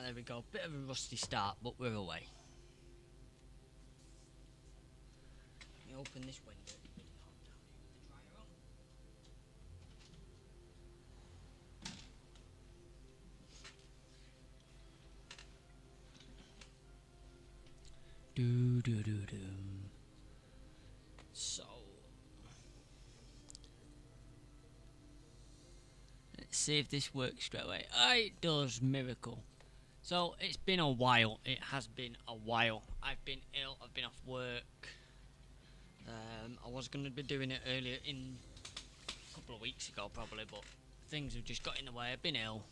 there we go. Bit of a rusty start, but we're away. Let me open this window. It's really hot down here with the dryer on. Do do do do. So let's see if this works straight away. It does, miracle. So it's been a while. It has been a while. I've been ill. I've been off work. I was going to be doing it earlier in a couple of weeks ago probably, but things have just got in the way. I've been ill.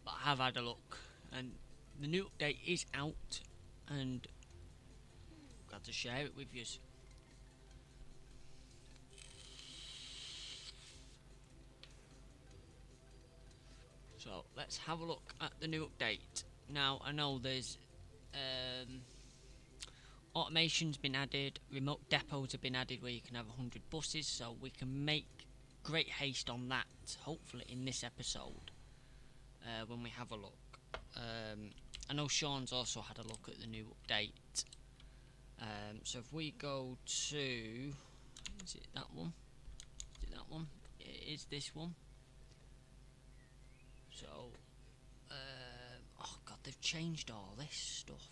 But I have had a look, and the new update is out, and I'm glad to share it with you. So let's have a look at the new update. Now I know there's automation's been added, remote depots have been added where you can have 100 buses, so we can make great haste on that hopefully in this episode when we have a look. I know Sean's also had a look at the new update. So if we go to, is it that one? Is it that one? It is this one. So, oh god, they've changed all this stuff.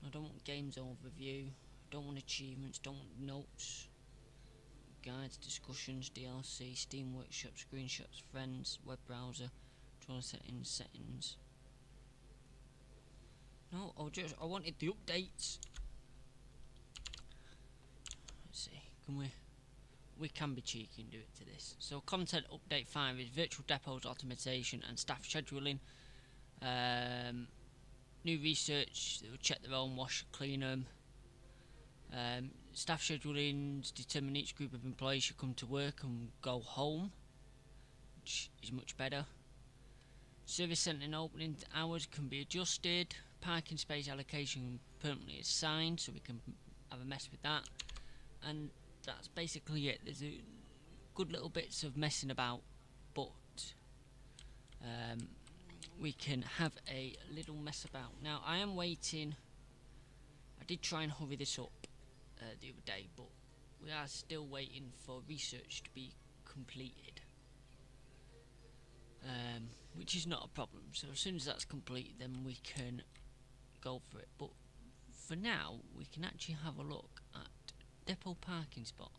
I don't want games overview, don't want achievements, don't want notes, guides, discussions, DLC, Steam Workshop, screenshots, friends, web browser, controller settings. No, I wanted the updates. Let's see, can we can be cheeky and do it to this. So content update 5 is virtual depots, automation and staff scheduling. New research, they will check their own, wash, clean them. Staff scheduling determine each group of employees should come to work and go home, which is much better. Service centre and opening hours can be adjusted. Parking space allocation permanently assigned, so we can have a mess with that. And that's basically it. There's a good little bits of messing about, but we can have a little mess about. Now I am waiting. I did try and hurry this up the other day, but we are still waiting for research to be completed, which is not a problem. So as soon as that's complete, then we can go for it. But for now, we can actually have a look at depot parking spot.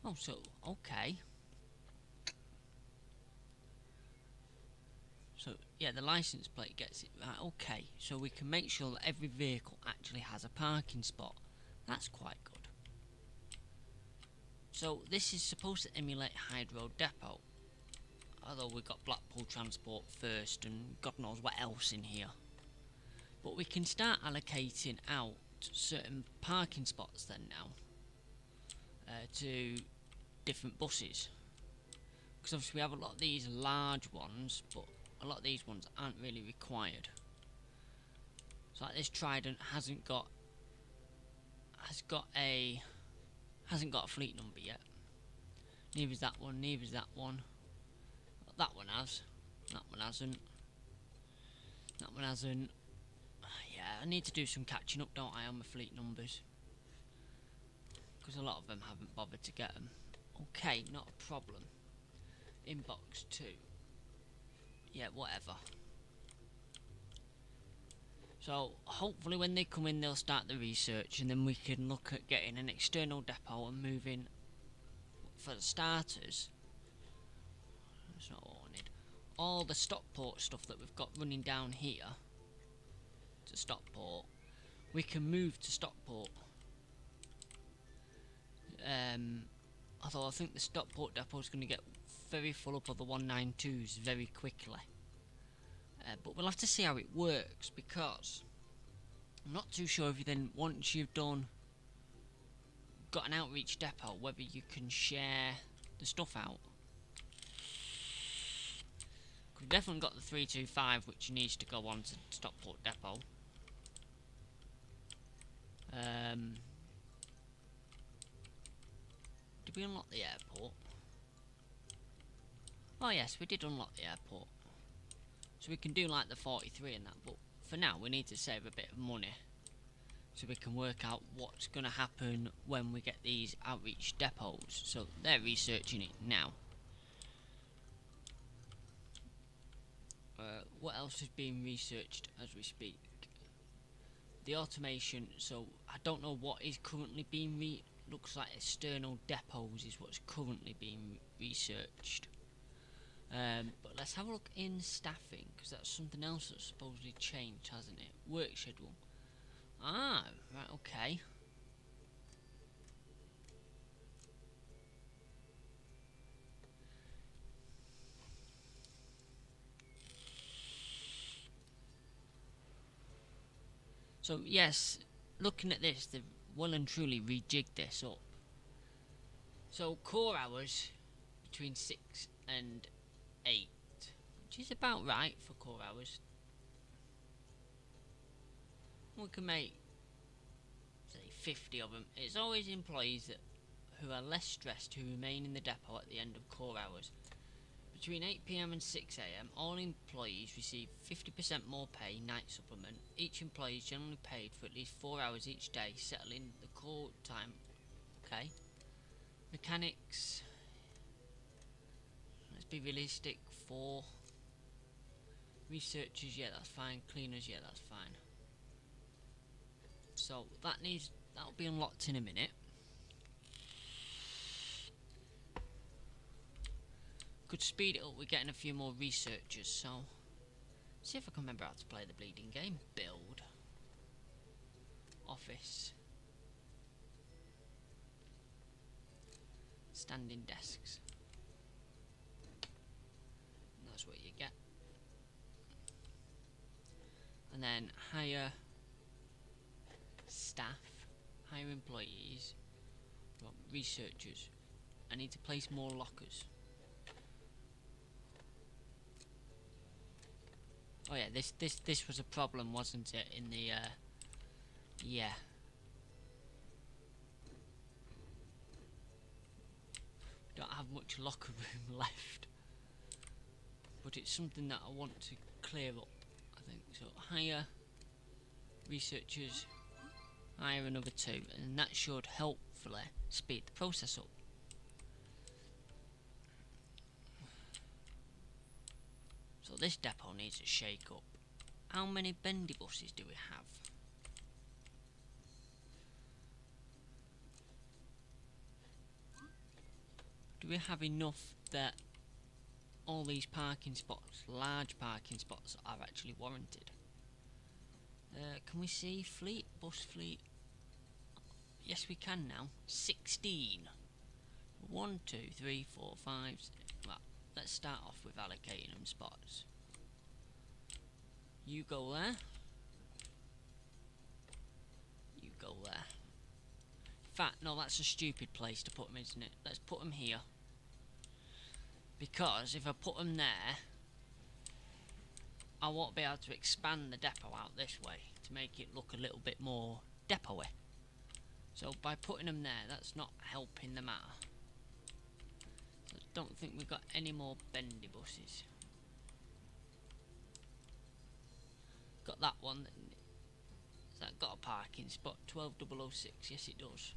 Oh, so okay. So yeah, the license plate gets it right. Okay, so we can make sure that every vehicle actually has a parking spot. That's quite good. So this is supposed to emulate Hydro Depot, although we've got Blackpool Transport first and God knows what else in here. But we can start allocating out certain parking spots then now to different buses, because obviously we have a lot of these large ones, but a lot of these ones aren't really required. So like this Trident hasn't got a fleet number yet. Neither is that one, neither is that one. That one has. That one hasn't. That one hasn't. Yeah, I need to do some catching up, don't I, on my fleet numbers, because a lot of them haven't bothered to get them. Okay, not a problem. Inbox 2. Yeah, whatever. So hopefully when they come in, they'll start the research, and then we can look at getting an external depot and moving. For the starters, that's not what I wanted. All the Stockport stuff that we've got running down here to Stockport, we can move to Stockport. Although I think the Stockport depot is going to get very full up of the 192s very quickly. But we'll have to see how it works, because I'm not too sure if you then, once you've got an outreach depot, whether you can share the stuff out. We've definitely got the 325, which needs to go on to Stockport depot. Did we unlock the airport? Oh yes, we did unlock the airport. So we can do like the 43 and that, but for now we need to save a bit of money. So we can work out what's going to happen when we get these outreach depots. So they're researching it now. What else is being researched as we speak? The automation, so I don't know what is currently being looks like external depots is what's currently being researched. But let's have a look in staffing, because that's something else that's supposedly changed, hasn't it? Work schedule. Ah, right, okay. So yes, looking at this, they've well and truly rejigged this up. So core hours between 6 and 8, which is about right for core hours. We can make, say, 50 of them. It's always employees who are less stressed who remain in the depot at the end of core hours. Between 8 PM and 6 AM, all employees receive 50% more pay night supplement. Each employee is generally paid for at least 4 hours each day, settling the core time. Okay. Mechanics. Let's be realistic. 4. Researchers, yeah, that's fine. Cleaners, yeah, that's fine. So that'll be unlocked in a minute. Could speed it up. We're getting a few more researchers. So see if I can remember how to play the bleeding game. Build. Office. Standing desks. And that's what you get. And then hire staff, hire employees, well, researchers. I need to place more lockers. Oh yeah, this was a problem, wasn't it? In the yeah. We don't have much locker room left, but it's something that I want to clear up. I think so. Hire researchers. Hire another 2, and that should hopefully speed the process up. So this depot needs a shake up. How many bendy buses do we have? Do we have enough that all these parking spots, large parking spots, are actually warranted? Can we see fleet, bus fleet? Yes, we can now. 16. 1, 2, 3, 4, 5, 6. Well, let's start off with allocating them spots. You go there. You go there. In fact, no, that's a stupid place to put them, isn't it? Let's put them here. Because if I put them there, I won't be able to expand the depot out this way to make it look a little bit more depot-y. So by putting them there, that's not helping the matter. So I don't think we've got any more bendy buses. Got that one. Has that got a parking spot? 12006. Yes, it does.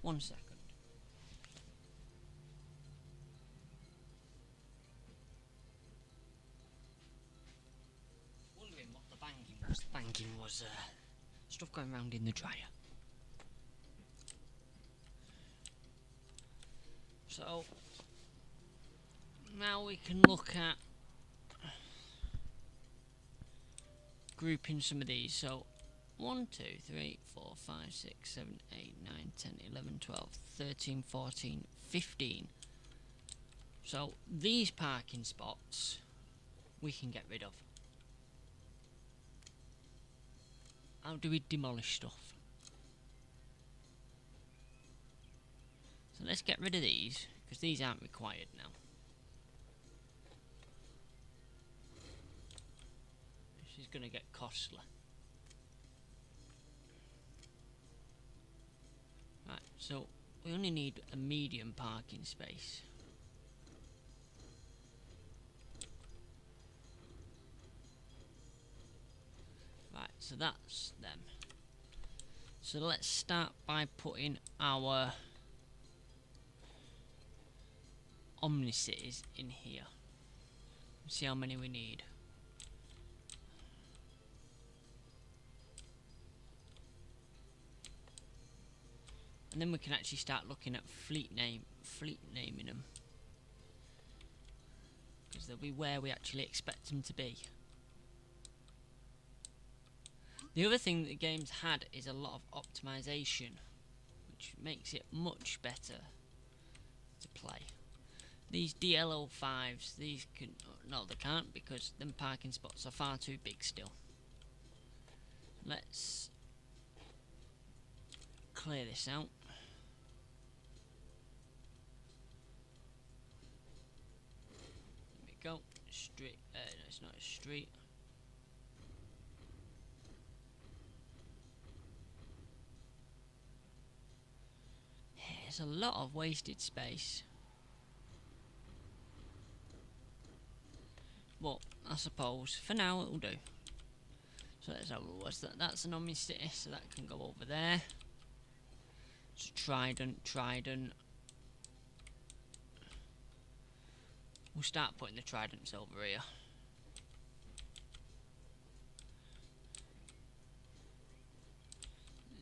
1 second. Wondering what the banging was. The banging was stuff going round in the dryer. So now we can look at grouping some of these. So 1, 2, 3, 4, 5, 6, 7, 8, 9, 10, 11, 12, 13, 14, 15. So these parking spots we can get rid of. How do we demolish stuff? So let's get rid of these, because these aren't required now. This is going to get costly. Right, so we only need a medium parking space. So that's them. So let's start by putting our Omnicities in here. See how many we need. And then we can actually start looking at fleet naming them, because they'll be where we actually expect them to be. The other thing that the game's had is a lot of optimization, which makes it much better to play. These DLO5s, these can... no, they can't, because them parking spots are far too big still. Let's clear this out. There we go. Street. No, it's not a street. There's a lot of wasted space. But I suppose for now it'll do. So let's have a look. What's that? That's an Omnicity, so that can go over there. So Trident. We'll start putting the Tridents over here.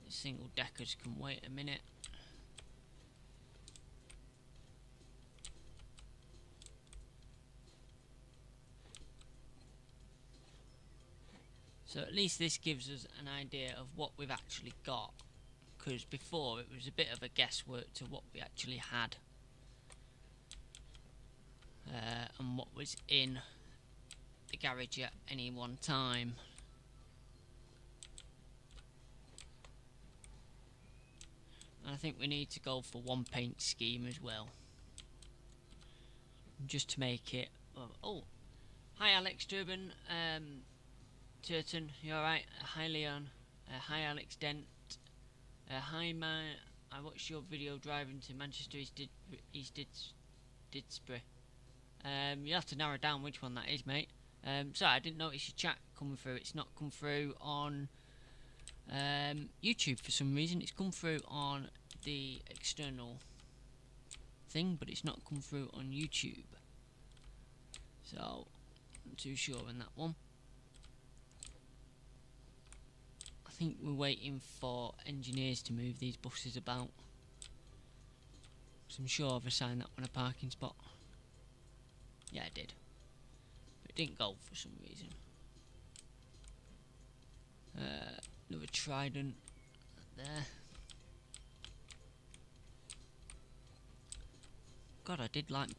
The single deckers can wait a minute. So at least this gives us an idea of what we've actually got, because before it was a bit of a guesswork to what we actually had and what was in the garage at any one time. And I think we need to go for one paint scheme as well, just to make it... oh, hi Alex Turban. Turton, you alright? Hi Leon. Hi Alex Dent. Hi man. I watched your video driving to Manchester East Didsbury. You have to narrow down which one that is, mate. Sorry, I didn't notice your chat coming through. It's not come through on YouTube for some reason. It's come through on the external thing, but it's not come through on YouTube. So, I'm not too sure on that one. I think we're waiting for engineers to move these buses about, because I'm sure I've assigned that one a parking spot. Yeah, I did, but it didn't go for some reason. Another Trident there. God, I did like...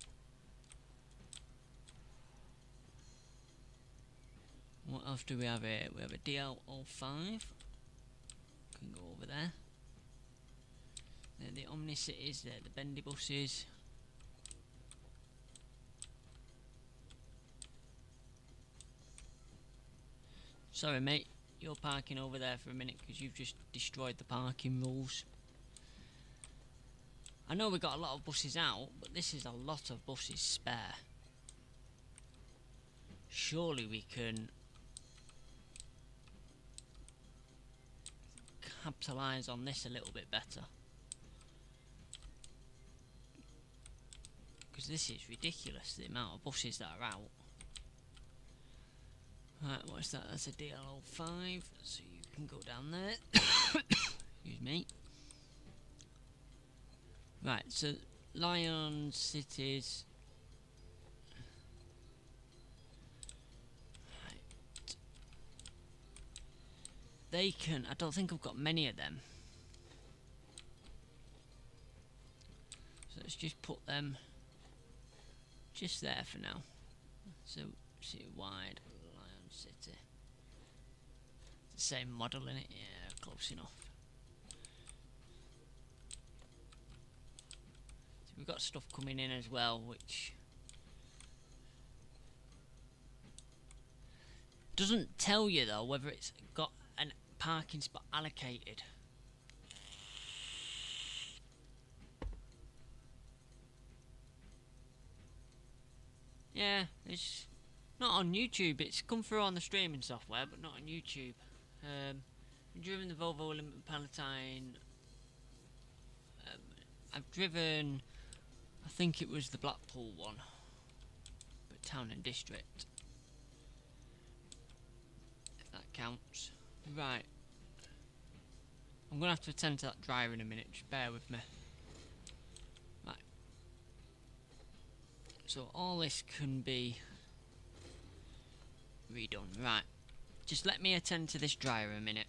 What else do we have here? We have a DL05. Can go over there. They're the Omnicities, they're the bendy buses. Sorry mate, you're parking over there for a minute because you've just destroyed the parking rules. I know we got a lot of buses out, but this is a lot of buses spare. Surely we can capitalise on this a little bit better, because this is ridiculous, the amount of buses that are out. Right, what's that? That's a DL05, so you can go down there. Excuse me. Right, so Lion Cities. Right. They can... I don't think I've got many of them. So let's just put them just there for now. So, see wide. City. It's the same model in it, yeah, close enough. So we've got stuff coming in as well, which doesn't tell you though whether it's got a parking spot allocated. Yeah, it's not on YouTube. It's come through on the streaming software, but not on YouTube. I've driven the Volvo Limited Palatine. I've driven, I think it was the Blackpool one, but town and district, if that counts. Right, I'm gonna have to attend to that dryer in a minute, just bear with me. Right, so all this can be redone. Right, just let me attend to this dryer a minute.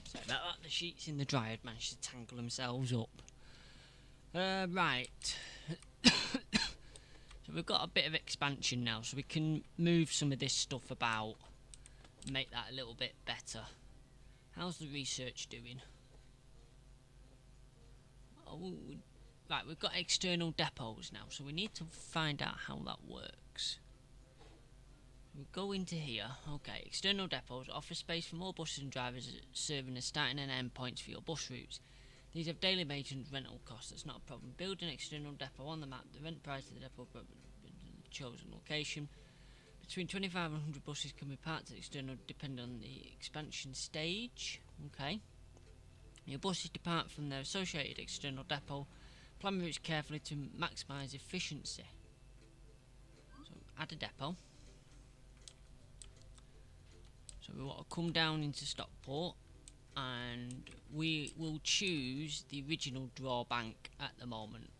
Sorry about that, the sheets in the dryer had managed to tangle themselves up. Right. So we've got a bit of expansion now, so we can move some of this stuff about, make that a little bit better. How's the research doing? Oh, right, we've got external depots now, so we need to find out how that works. We go into here. Okay, external depots offer space for more buses and drivers, serving as starting and end points for your bus routes. These have daily maintenance rental costs. That's not a problem. Build an external depot on the map. The rent price of the depot the chosen location. Between 25 and 100 buses can be parked at external depending on the expansion stage. Okay. Your buses depart from their associated external depot. Plan routes carefully to maximise efficiency. So add a depot. So we want to come down into Stockport, and we will choose the original draw bank at the moment.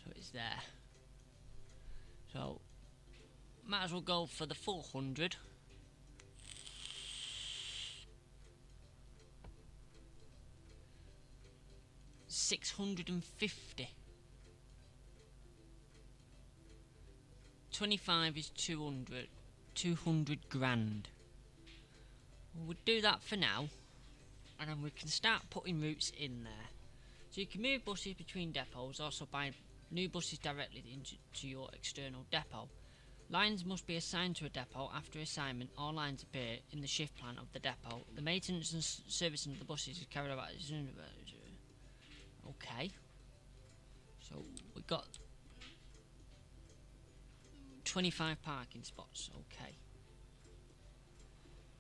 So it's there. So might as well go for the 400. $650. 25 is 200. 200 grand. We'll do that for now, and then we can start putting routes in there. So you can move buses between depots, also buy new buses directly into your external depot. Lines must be assigned to a depot. After assignment, all lines appear in the shift plan of the depot. The maintenance and servicing of the buses is carried out. Okay. So we got 25 parking spots. Okay.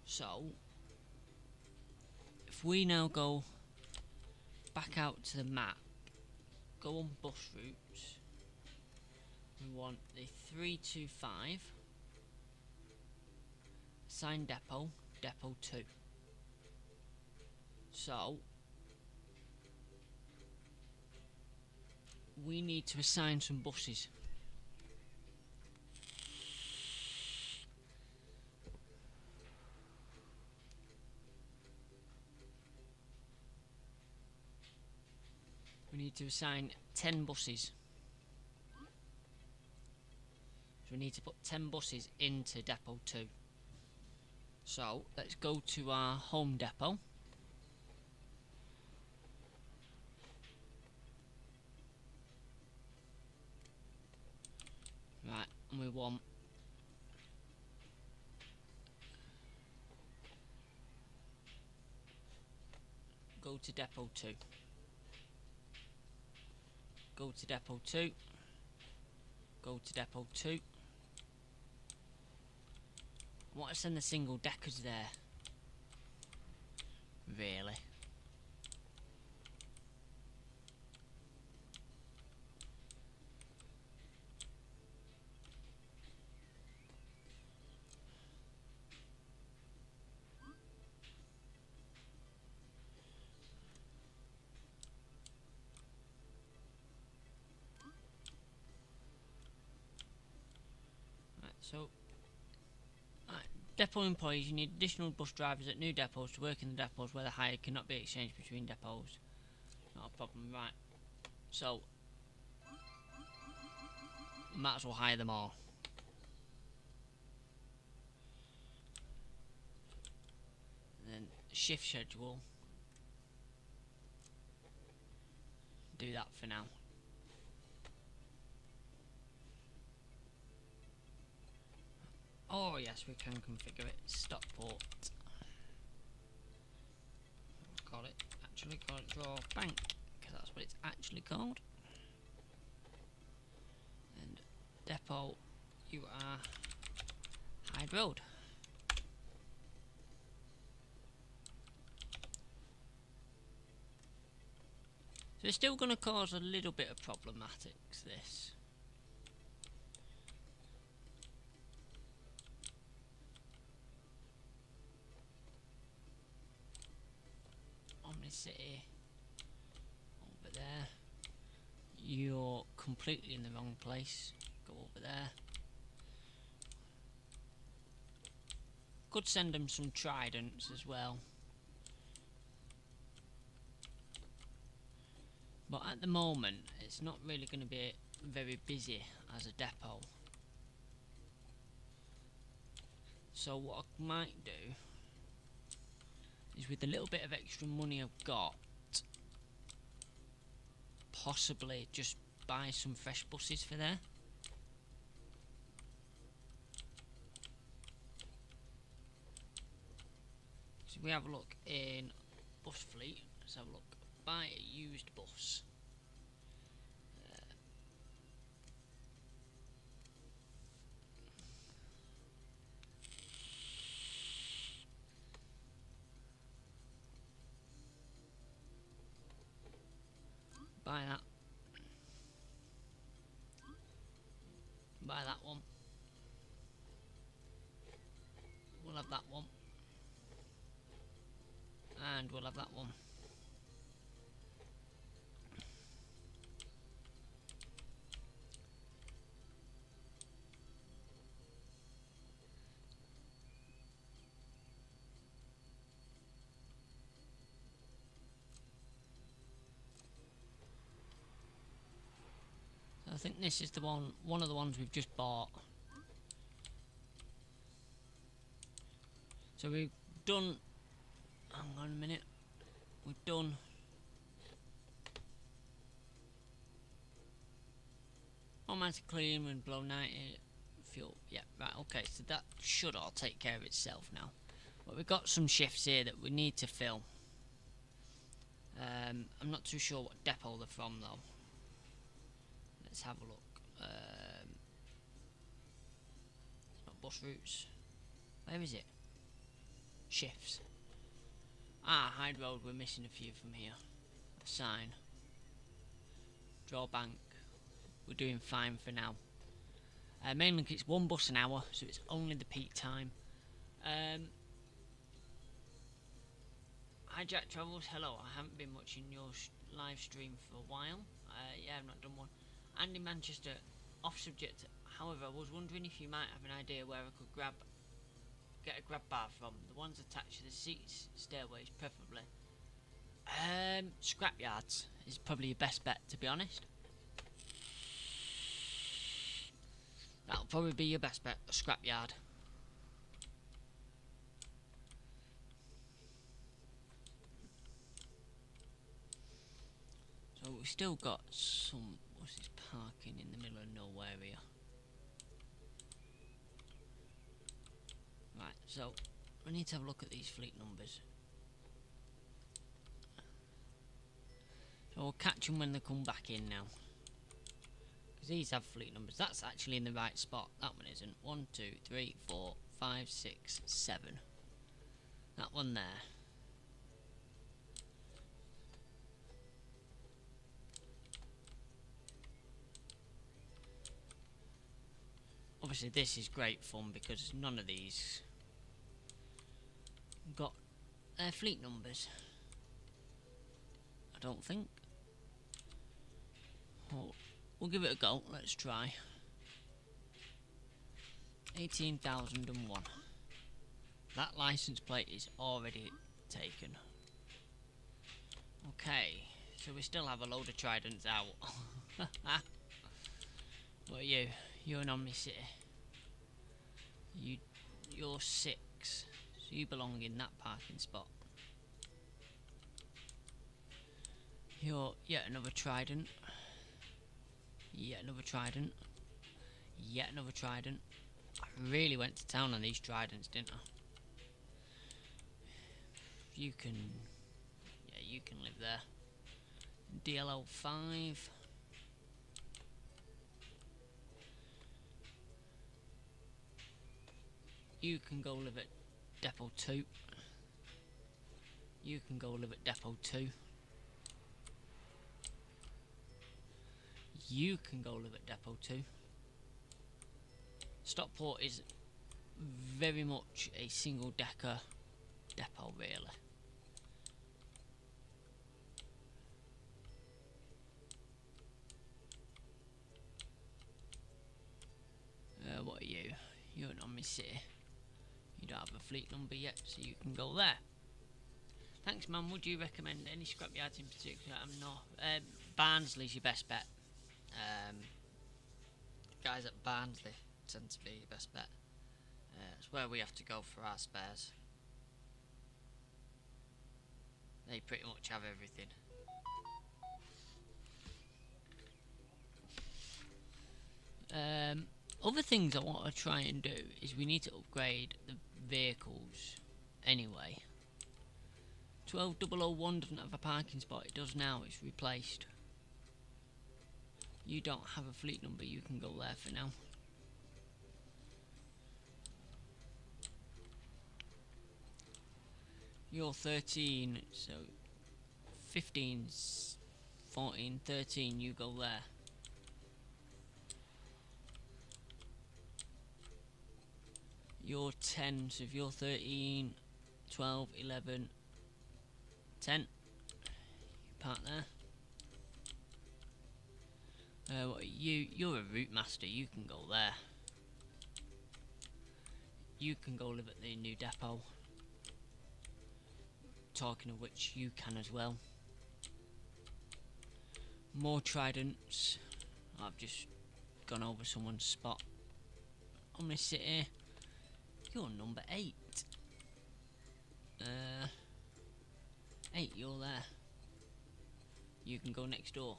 So if we now go back out to the map, go on bus routes, we want the 325 assign depot, depot 2. So we need to assign some buses. We need to assign 10 buses. So we need to put 10 buses into depot 2. So let's go to our home depot. Right, and we want go to depot 2. Go to depot 2. Go to depot 2. I want to send the single deckers there. Really? Right, so depot employees, you need additional bus drivers at new depots to work in the depots where the hire cannot be exchanged between depots. Not a problem, right. So, might as well hire them all. And then shift schedule. Do that for now. Oh yes, we can configure it. Stockport. Call it draw bank, because that's what it's actually called. And depot, you are Hyde Road. So it's still going to cause a little bit of problematics, this. Omnicity over there. You're completely in the wrong place. Go over there. Could send them some tridents as well. But at the moment, it's not really going to be very busy as a depot. So what I might do is, with the little bit of extra money I've got, possibly just buy some fresh buses for there. So we have a look in bus fleet. Let's have a look. Buy a used bus. Buy that. Buy that one. We'll have that one. And we'll have that one. So I think this is the one of the ones we've just bought. So we've done, hang on a minute, we've done automatic clean when below 90 fuel. Yeah, right, okay, so that should all take care of itself now. But we've got some shifts here that we need to fill. I'm not too sure what depot they're from though. Let's have a look. Not bus routes. Where is it? Shifts. Ah, Hyde Road, we're missing a few from here. Sign. Draw bank. We're doing fine for now. Mainly it's one bus an hour, so it's only the peak time. Hi Jack Travels, hello. I haven't been watching your live stream for a while. Yeah, I've not done one. Andy Manchester, off subject. However, I was wondering if you might have an idea where I could get a grab bar from. The ones attached to the seats, stairways, preferably. Scrapyards is probably your best bet, to be honest. That'll probably be your best bet, a scrapyard. So we've still got some buses parking in the middle of nowhere here. Right, so we need to have a look at these fleet numbers. So we'll catch them when they come back in now. Because these have fleet numbers. That's actually in the right spot. That one isn't. 1, 2, 3, 4, 5, 6, 7. That one there. Obviously this is great fun because none of these got their fleet numbers. I don't think. Oh, we'll give it a go. Let's try. 18,001. That license plate is already taken. Okay, so we still have a load of tridents out. What are you? You're an Omni City. You're 6, so you belong in that parking spot. You're yet another trident. Yet another trident. Yet another trident. I really went to town on these tridents, didn't I? You can... yeah, you can live there. DLL 5. You can go live at Depot 2. You can go live at Depot 2. You can go live at Depot 2. Stockport is very much a single decker depot, really. What are you? You're an Omni City. You don't have a fleet number yet, so you can go there. Thanks, man. Would you recommend any scrapyards in particular? I'm not. Barnsley's your best bet. Guys at Barnsley tend to be your best bet. It's where we have to go for our spares. They pretty much have everything. Other things I want to try and do is we need to upgrade the vehicles anyway. 12001 doesn't have a parking spot. It does now. It's replaced. You don't have a fleet number. You can go there for now. You're 13, so 15, 14, 13, you go there. You're 10, so if you're 13, 12, 11, 10, you park there. What are you? You're a route master, you can go there. You can go live at the new depot. Talking of which, you can as well. More tridents. I've just gone over someone's spot. Omni City. You're number 8. 8, you're there. You can go next door.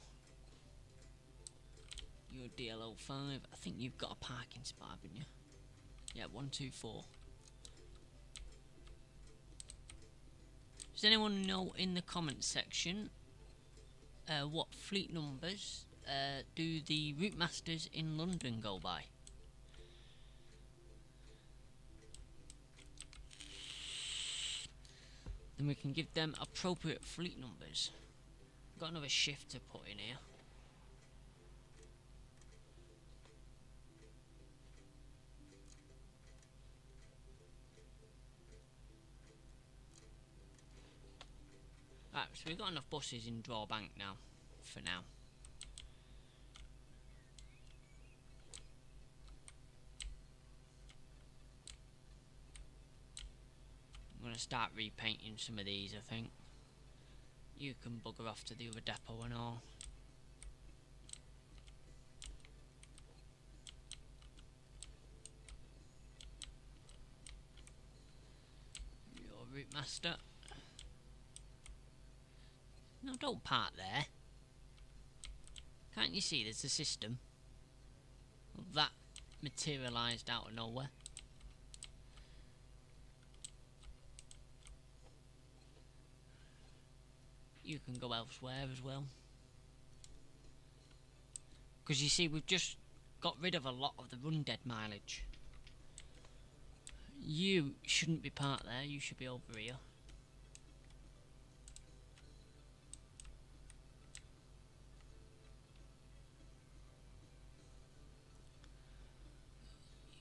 You're DLO 5. I think you've got a parking spot, haven't you? Yeah, 1, 2, 4. Does anyone know in the comments section what fleet numbers do the route masters in London go by? Then we can give them appropriate fleet numbers. Got another shift to put in here. Right, so we've got enough buses in Drawbank now, for now. I'm going to start repainting some of these, I think. You can bugger off to the other depot and all. Your route master. No, don't park there. Can't you see there's a system? That materialised out of nowhere. You can go elsewhere as well. Because you see, we've just got rid of a lot of the run dead mileage. You shouldn't be parked there, you should be over here.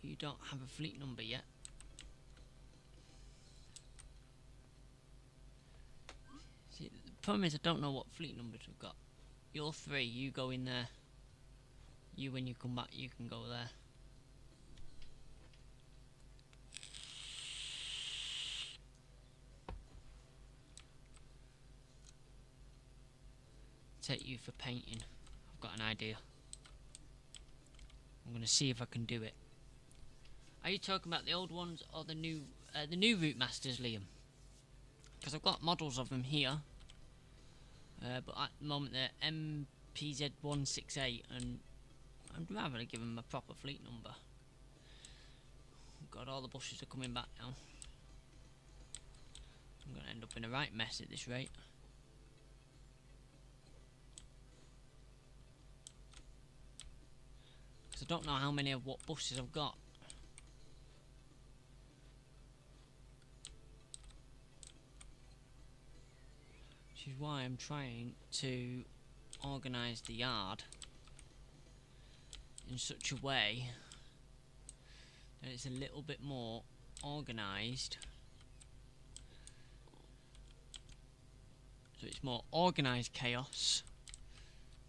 You don't have a fleet number yet. See, the problem is I don't know what fleet numbers we've got. You're 3, you go in there. You, when you come back, you can go there. Take you for painting. I've got an idea. I'm going to see if I can do it. Are you talking about the old ones or the new Route Masters, Liam? Because I've got models of them here, but at the moment they're MPZ168, and I'd rather give them a proper fleet number. God, all the buses are coming back now. I'm going to end up in a right mess at this rate. Because I don't know how many of what buses I've got. Which is why I'm trying to organise the yard in such a way that it's a little bit more organised. So it's more organised chaos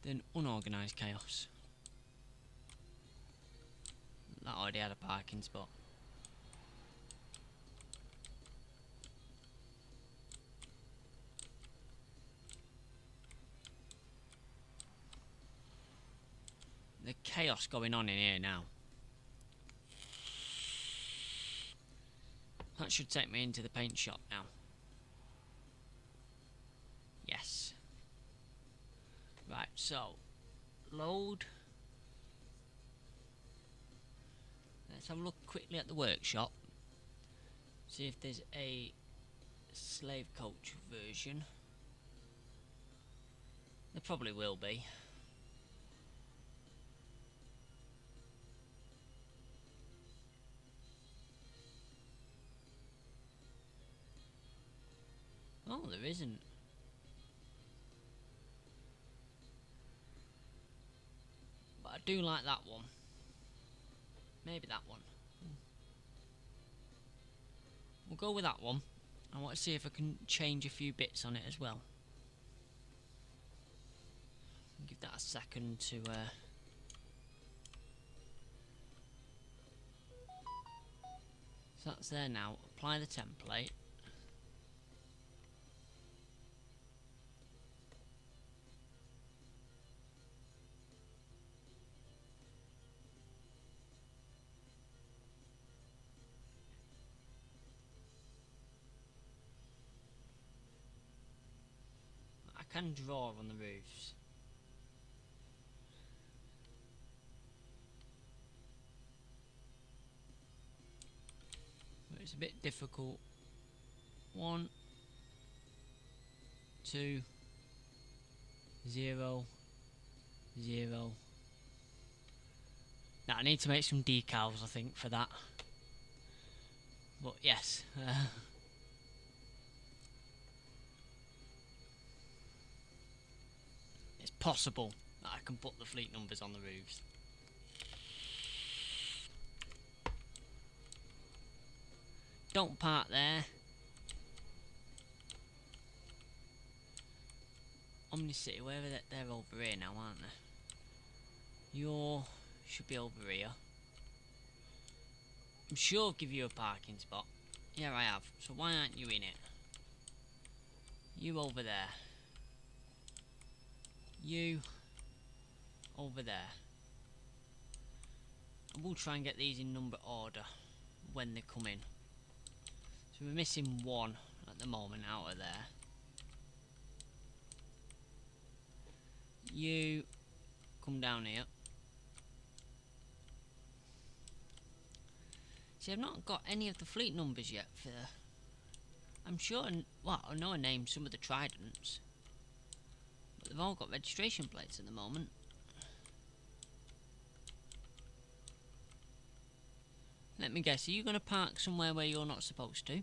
than unorganised chaos. That already had a parking spot. The chaos going on in here now. That should take me into the paint shop now. Yes. Right, so load. Let's have a look quickly at the workshop. See if there's a slave coach version. There probably will be. Oh, there isn't. But I do like that one. Maybe that one. We'll go with that one. I want to see if I can change a few bits on it as well. Give that a second to so that's there now. Apply the template. I can draw on the roofs. But it's a bit difficult. 1, 2, 0, 0. Now I need to make some decals, I think, for that. But yes. It's possible that I can put the fleet numbers on the roofs. Don't park there. Omni-City, wherever they're over here now, aren't they? You should be over here. I'm sure I'll give you a parking spot. Yeah, I have. So why aren't you in it? You over there. You over there. And we'll try and get these in number order when they come in. So we're missing 1 at the moment out of there. You come down here. See, I've not got any of the fleet numbers yet for the... I'm sure, well, I know I named some of the Tridents, but they've all got registration plates at the moment. Let me guess, are you going to park somewhere where you're not supposed to?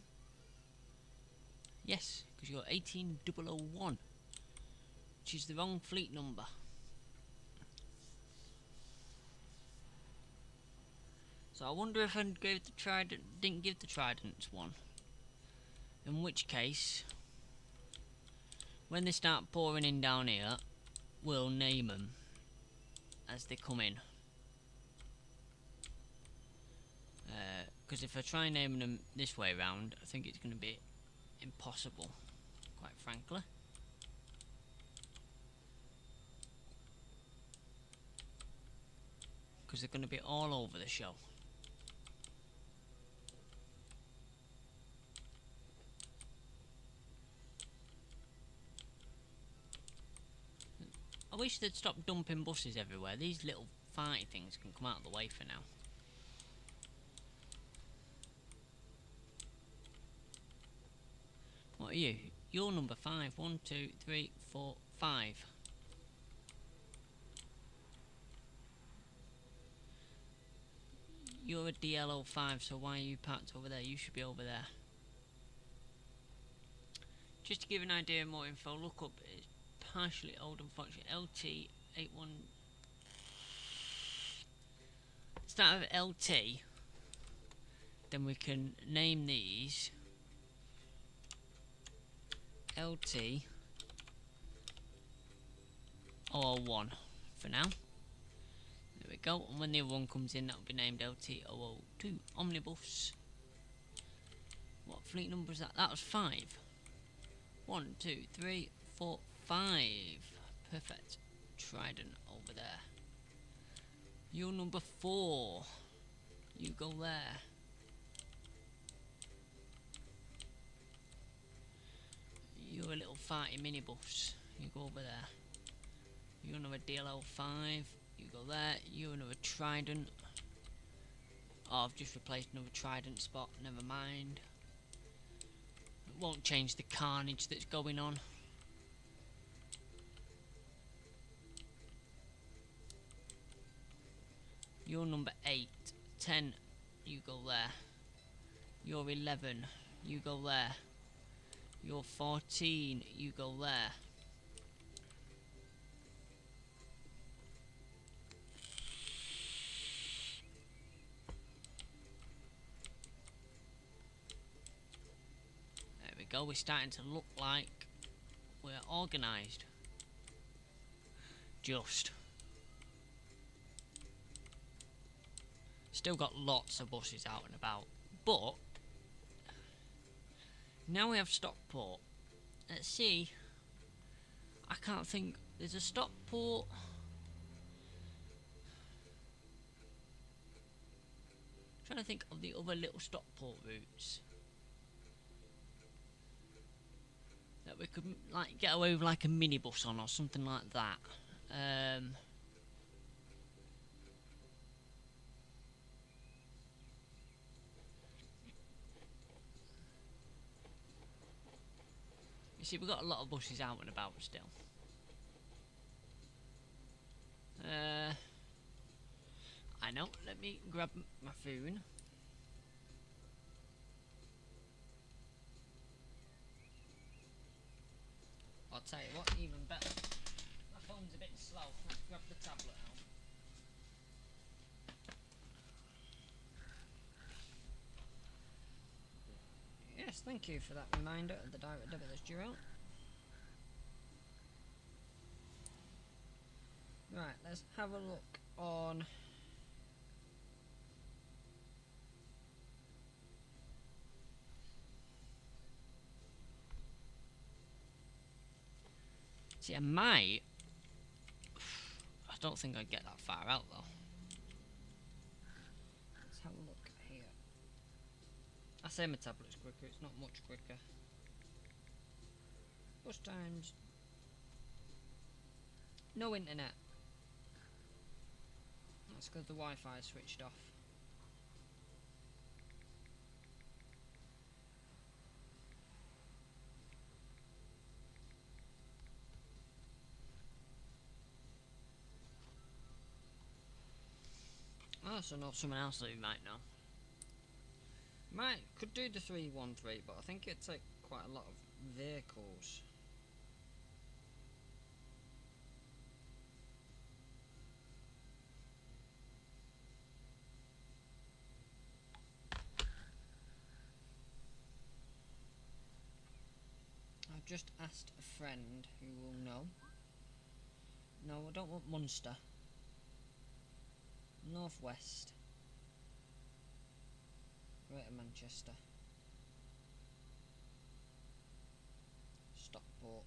Yes, because you're 18001, which is the wrong fleet number. So I wonder if I gave the Trident, didn't give the Tridents one. In which case, when they start pouring in down here, we'll name them as they come in. Because if I try naming them this way round, I think it's going to be impossible, quite frankly. Because they're going to be all over the show. I wish they'd stop dumping buses everywhere. These little fighty things can come out of the way for now. What are you? You're number 5. 1, 2, 3, 4, 5. You're a DLO5, so why are you parked over there? You should be over there. Just to give an idea of more info, look up, it's partially old unfortunately, LT81. Start with LT, then we can name these LT 001 for now. There we go, and when the other one comes in, that will be named LT 002 Omnibus. What fleet number is that? That was 5. 1, 2, 3, 4, 5. Perfect. Trident over there. You're number 4. You go there. You're a little farty minibus. You go over there. You're another DLO5. You go there. You're another Trident. Oh, I've just replaced another Trident spot. Never mind. It won't change the carnage that's going on. You're number 8. 10. You go there. You're 11. You go there. You're 14. You go there. There we go. We're starting to look like we're organised. Just. Still got lots of buses out and about, but now we have Stockport. Let's see. I can't think. There's a Stockport. I'm trying to think of the other little Stockport routes that we could like get away with, like a minibus on or something like that. You see, we've got a lot of buses out and about still. I know, let me grab my phone. I'll tell you what, even better. My phone's a bit slow. Let's grab the tablet out. Yes, thank you for that reminder of the direct debit that's due out. Right, let's have a look on. See, I might. I don't think I'd get that far out though. Let's have a look here. I say my tablet's quicker, it's not much quicker. Bus times. No internet. That's because the Wi-Fi is switched off. Oh, so not someone else that you might know. Could do the 313, but I think it'd take quite a lot of vehicles. I've just asked a friend who will know. No, I don't want Munster. Northwest. Greater Manchester. Stockport.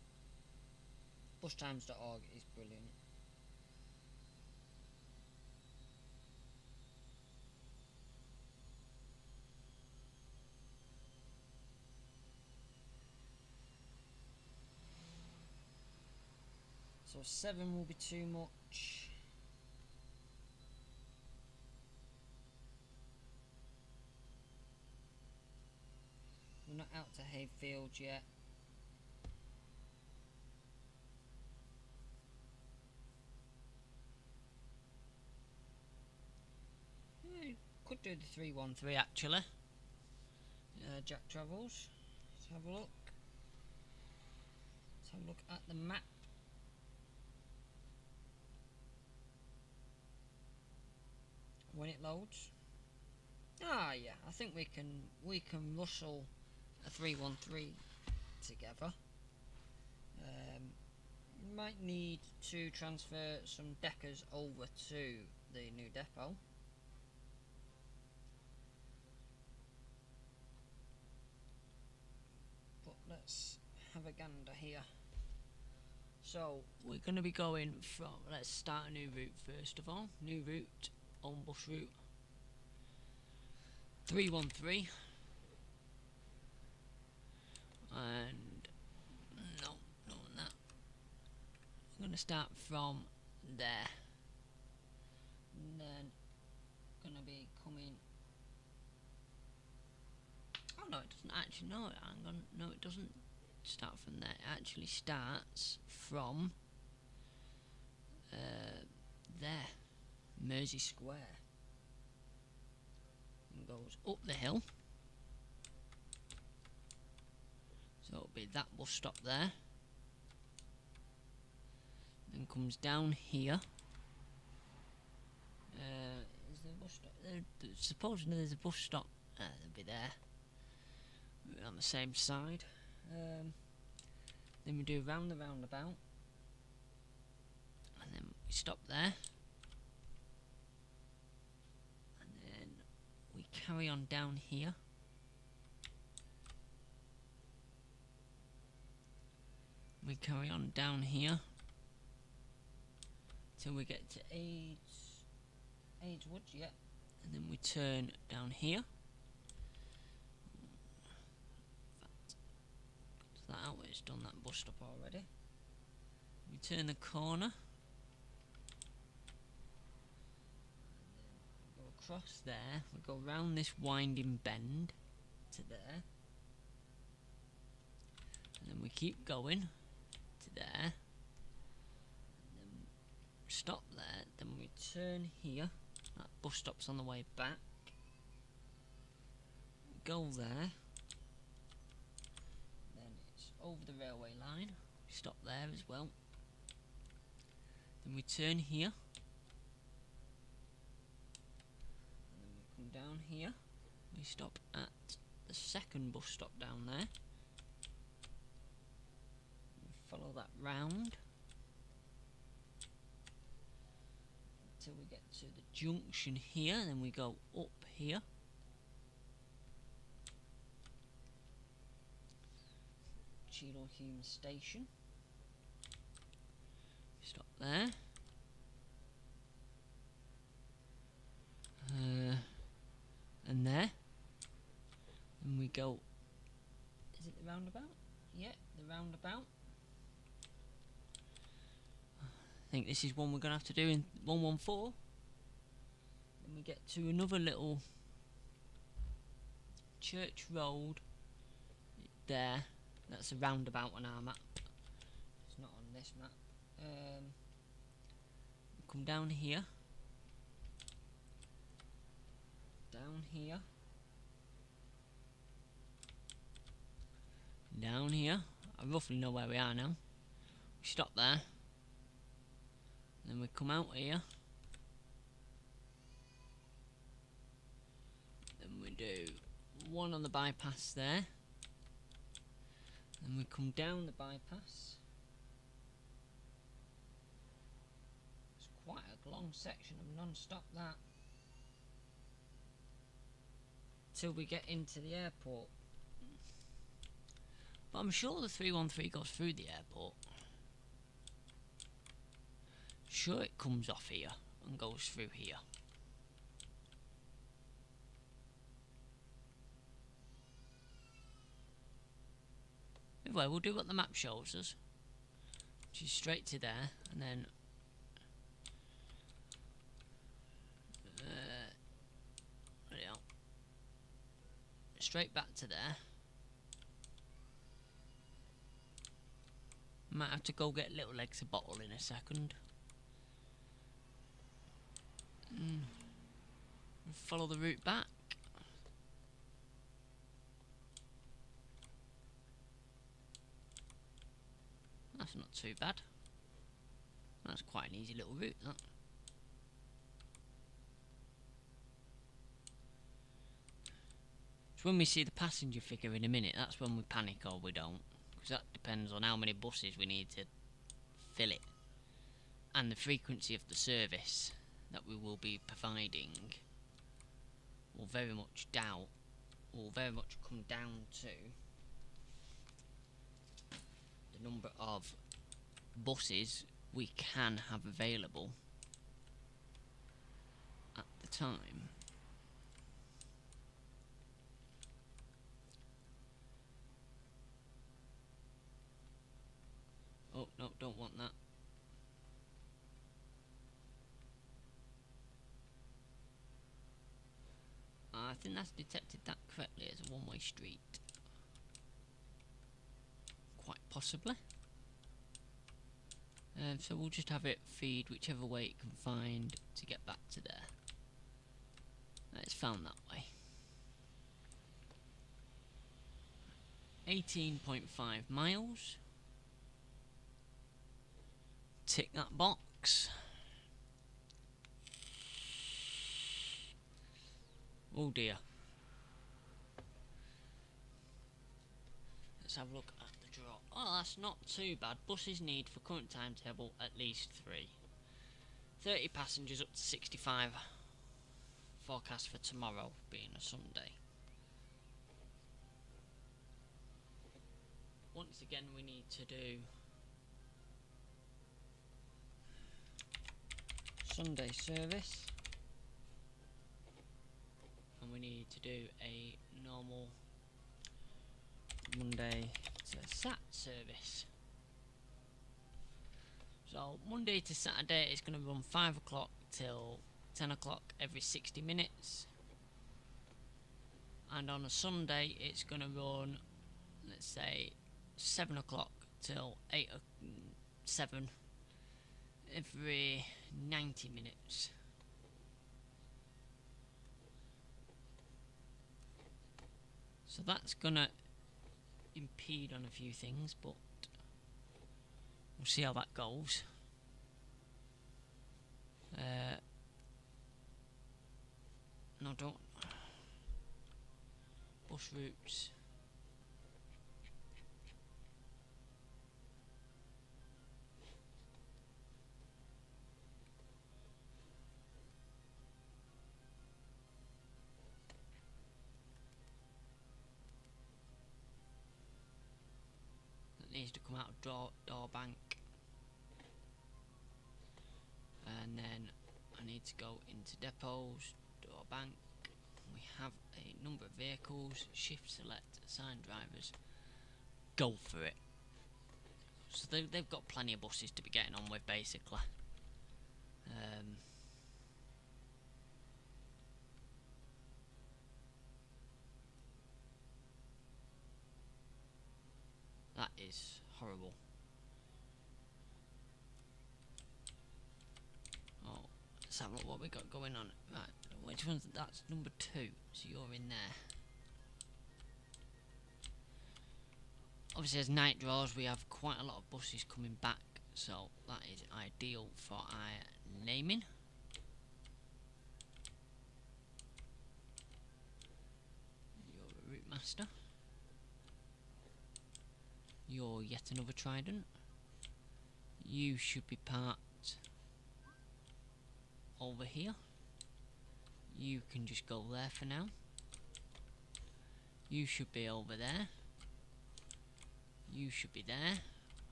Bustimes.org is brilliant. So 7 will be too much. We're not out to Hayfield yet. Yeah, could do the 313 actually. Jack Travels. Let's have a look. Let's have a look at the map. When it loads. Ah, yeah. I think we can rustle a 313 together. Might need to transfer some deckers over to the new depot. But let's have a gander here. So we're going to be going from, let's start a new route first of all. New route, on bus route 313. And no, not that. I'm going to start from there. And then going to be coming. Oh no, it doesn't actually. No, hang on. No, it doesn't start from there. It actually starts from there, Mersey Square, and goes up the hill. So it'll be that bus stop there. Then comes down here. Is there a bus stop there? Supposedly there's a bus stop. They'll be there. We're on the same side. Then we do round the roundabout. And then we stop there. And then we carry on down here. We carry on down here till we get to Aids Woods, yeah. And then we turn down here. That out, it's done that bus stop already. We turn the corner. We go across there. We go round this winding bend to there. And then we keep going to there. And then stop there. Then we turn here. That bus stop's on the way back. Go there. Over the railway line, we stop there as well. Then we turn here, and then we come down here. We stop at the second bus stop down there. We follow that round until we get to the junction here. Then we go up here. Hume Station. Stop there. And there. And we go. Is it the roundabout? Yeah, the roundabout. I think this is one we're going to have to do in 114. Then we get to another little church road there. That's a roundabout on our map. It's not on this map. Come down here. Down here. down here. I roughly know where we are now. We stop there. Then we come out here. Then we do one on the bypass there. Then we come down the bypass. It's quite a long section of non-stop that. Till we get into the airport. But I'm sure the 313 goes through the airport. Sure, it comes off here and goes through here. Anyway, we'll do what the map shows us, which is straight to there, and then straight back to there. Might have to go get Little Legs a bottle in a second. Follow the route back. That's not too bad. That's quite an easy little route, that. So when we see the passenger figure in a minute, that's when we panic or we don't. Because that depends on how many buses we need to fill it. And the frequency of the service that we will be providing will very much come down to the number of buses we can have available at the time. Oh no, don't want that. I think that's detected that correctly as a one-way street. Quite possibly. So we'll just have it feed whichever way it can find to get back to there. It's found that way. 18.5 miles. Tick that box. Oh dear. Let's have a look at the draw. Oh, that's not too bad. Buses need for current timetable at least 3. 30 passengers up to 65. Forecast for tomorrow being a Sunday. Once again we need to do Sunday service. And we need to do a normal Monday to Sat service. So Monday to Saturday it's going to run 5 o'clock till 10 o'clock every 60 minutes. And on a Sunday it's going to run, let's say, 7 o'clock till 7 every 90 minutes. So that's gonna impede on a few things, but we'll see how that goes. No, don't. Bus routes. Needs to come out of door bank, and then I need to go into depots, door bank. We have a number of vehicles, shift select, assign drivers, go for it. So they've got plenty of buses to be getting on with basically. That is horrible. Oh, let's have a look what we got going on. Right, which one's that's number 2, so you're in there. Obviously, as night draws, we have quite a lot of buses coming back, so that is ideal for our naming. You're a route master. You're yet another trident. You should be parked over here. You can just go there for now. You should be over there. You should be there.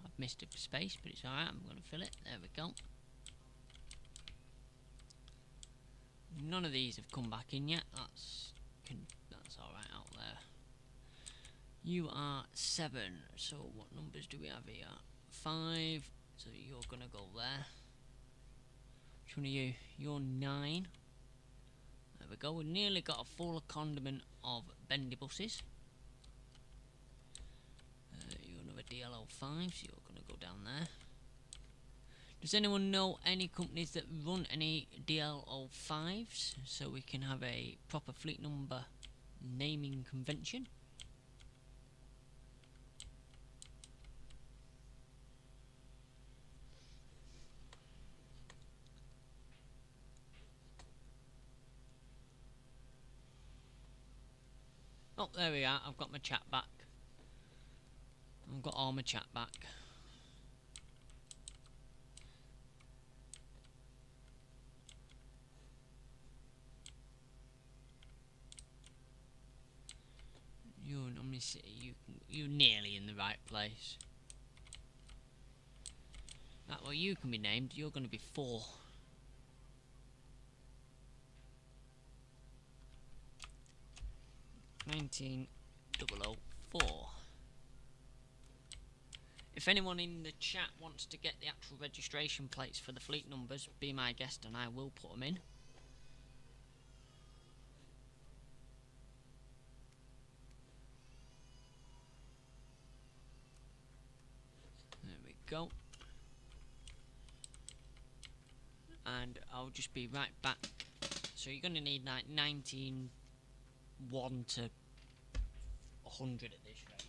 I've missed a space, but it's alright, I'm going to fill it. There we go. None of these have come back in yet. That's alright out there. You are 7, so what numbers do we have here? 5, so you're going to go there. Which one are you? You're 9. There we go, we've nearly got a full condiment of bendy buses. You're another DLO5, so you're going to go down there. Does anyone know any companies that run any DLO5s so we can have a proper fleet number naming convention? Oh, there we are. I've got my chat back. I've got all my chat back. You're in Omni City. You're nearly in the right place. Right, well, you can be named. You're going to be 4. $19,004. If anyone in the chat wants to get the actual registration plates for the fleet numbers, be my guest and I will put them in. There we go. And I'll just be right back. So you're going to need like 19,1 to 100 at this rate.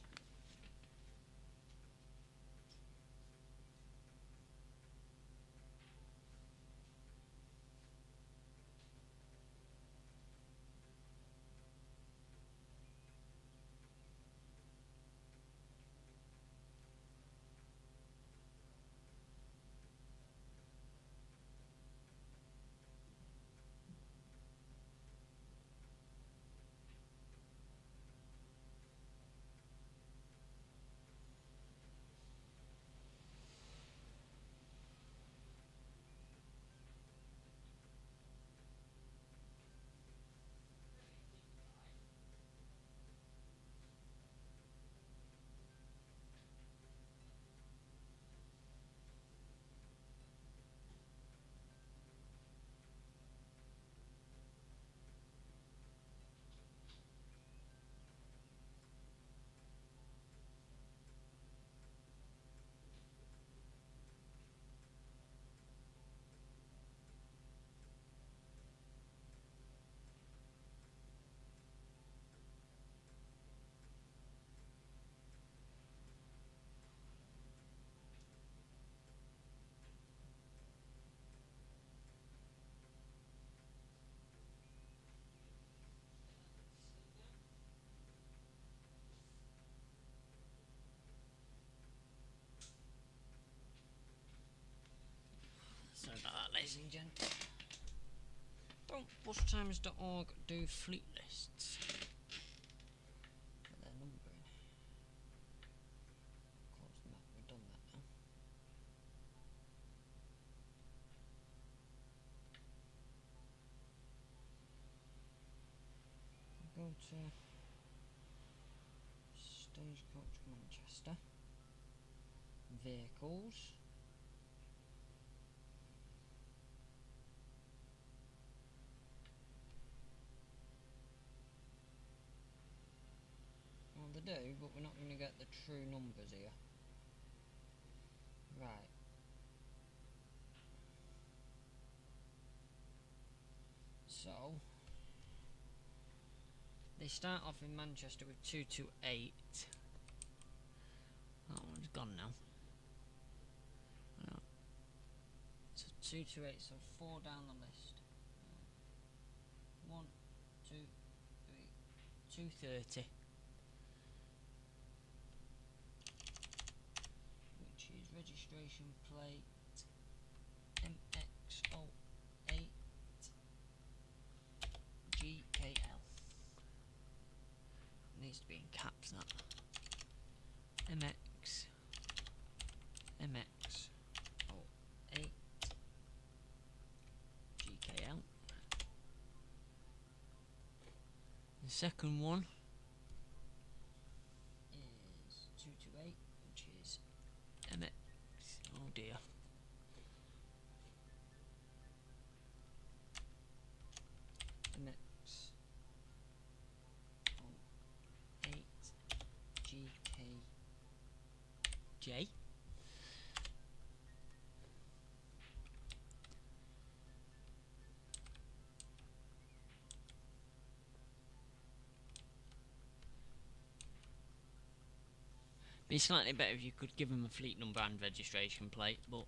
Sorry about that, ladies and gents. Don't bustimes.org do fleet lists? Get their number in. Close the map, we've done that now. Go to Stagecoach Manchester. Vehicles. Well, they do, but we're not going to get the true numbers here. Right. So, they start off in Manchester with 228. That one's gone now. So 2 to 8, so 4 down the list. 1, 2, 3, 230. Which is registration plate MX08 GKL. Needs to be in caps, that. MX08 GKL. The second one is 228, which is MX. Oh dear. MX08 GKJ. Be slightly better if you could give them a fleet number and registration plate, but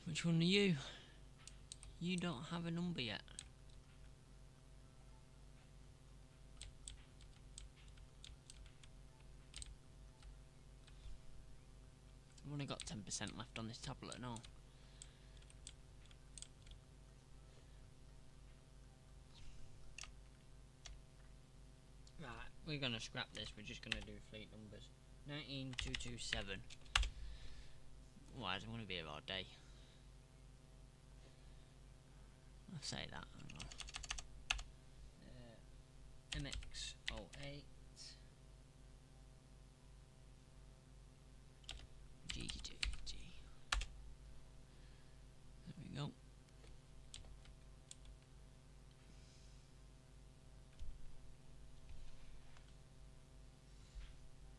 which one are you? You don't have a number yet. I've only got 10% left on this tablet and all. Right, we're gonna scrap this, we're just gonna do fleet numbers. 19227. Otherwise I'm gonna be here all day. I'll say that, hang on. MX08 GGG. There we go.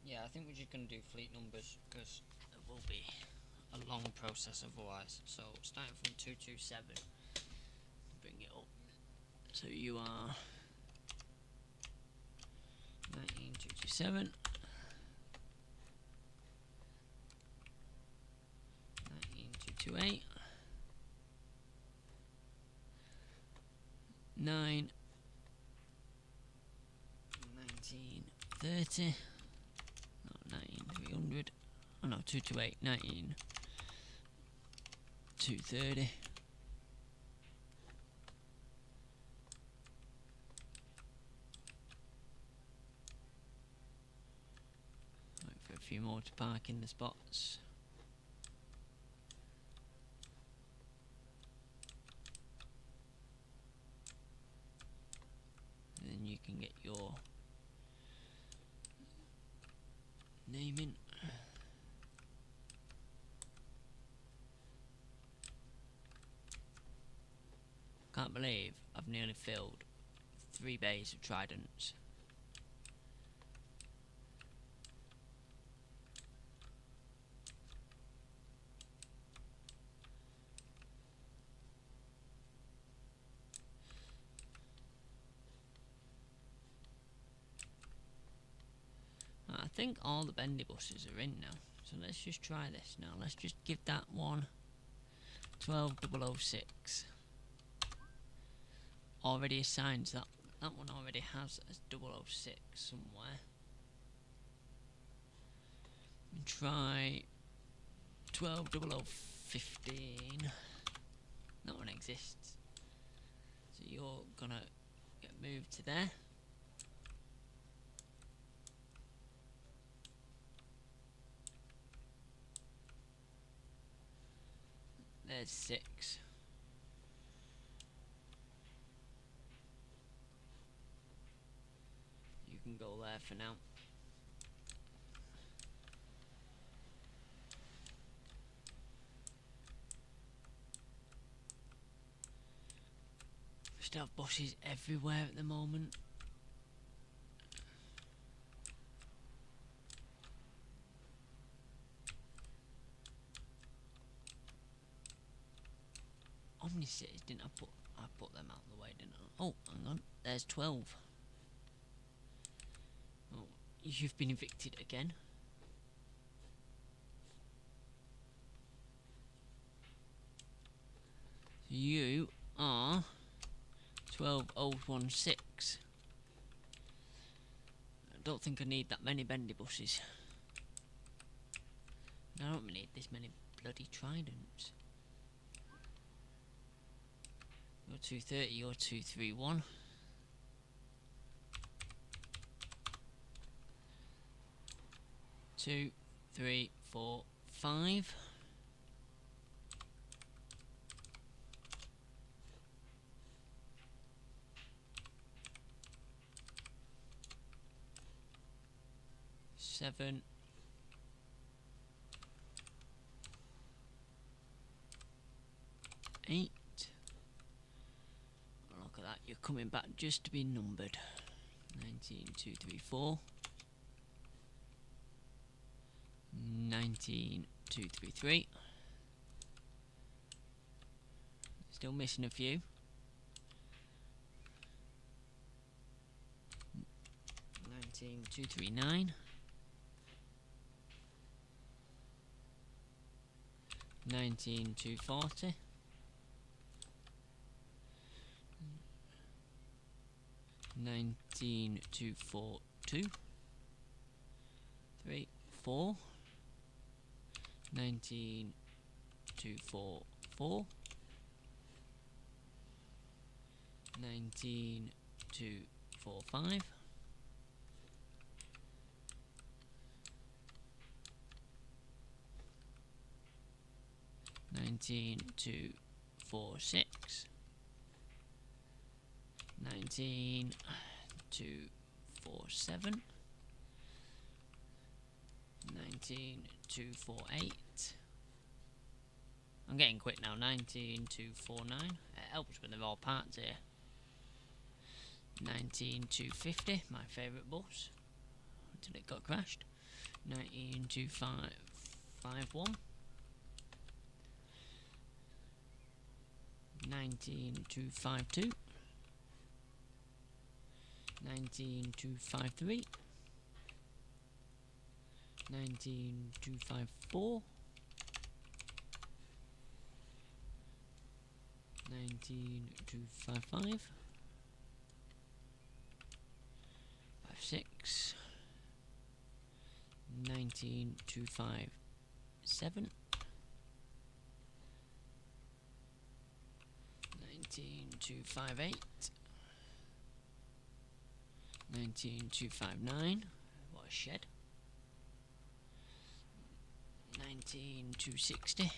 Yeah, I think we're just going to do fleet numbers because it will be a long process otherwise. So starting from 227, bring it up. So you are 19227, 19228, 9, 1930. 19300. Oh no, 228, 19, 230. Wait for a few more to park in the spots. And then you can get your name in. Can't believe I've nearly filled 3 bays of tridents. I think all the bendy buses are in now, so let's just try this now. Let's just give that one 12006. Already assigned, that one already has a 006 somewhere. And try 12015. That one exists, so you're gonna get moved to there. There's 6. You can go there for now. We still have buses everywhere at the moment. Omni-cities, didn't I put them out of the way, didn't I? Oh, hang on, there's 12. Oh, you've been evicted again. You are 12016. I don't think I need that many bendy buses. I don't need this many bloody tridents. You're 230, you're 231. Two, three, four, 5. Seven. 8. Look at that, you're coming back just to be numbered. 19, 2, 3, 4. 19, 2, 3, 3. Still missing a few. 19, 2, 3, 9. 19, 2, 40. 19, 2, 4, 2. 3, 4. 19, 2, 4, 4. 19, 2, 4, 5. 19, 2, 4, 6. 19, 2, 4, 7. 19, 2, 4, 8. I'm getting quick now. 19, 2, 4, 9. It helps when they're all parts here. 19, 2, 50. My favourite bus. Until it got crashed. 19, 2, 5, 5, 1. 19, 2, 5, 2. 19, 2, 5, 3. 19, 2, 5, 4. 19, 2, 5, 5. 5, 6. 19, 2, 5, 7. 19, 2, 5, 8. 19, 2, 5, 9. What a shed. 19, 260.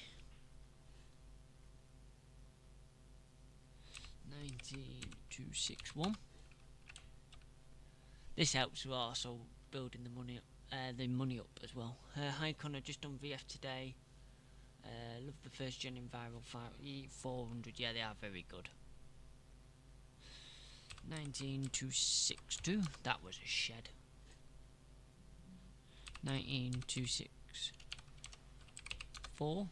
19, 261. This helps with also building the money up as well. Hi Connor, just done VF today. Love the first gen in viral 400. Yeah, they are very good. 19262. That was a shed. 19264.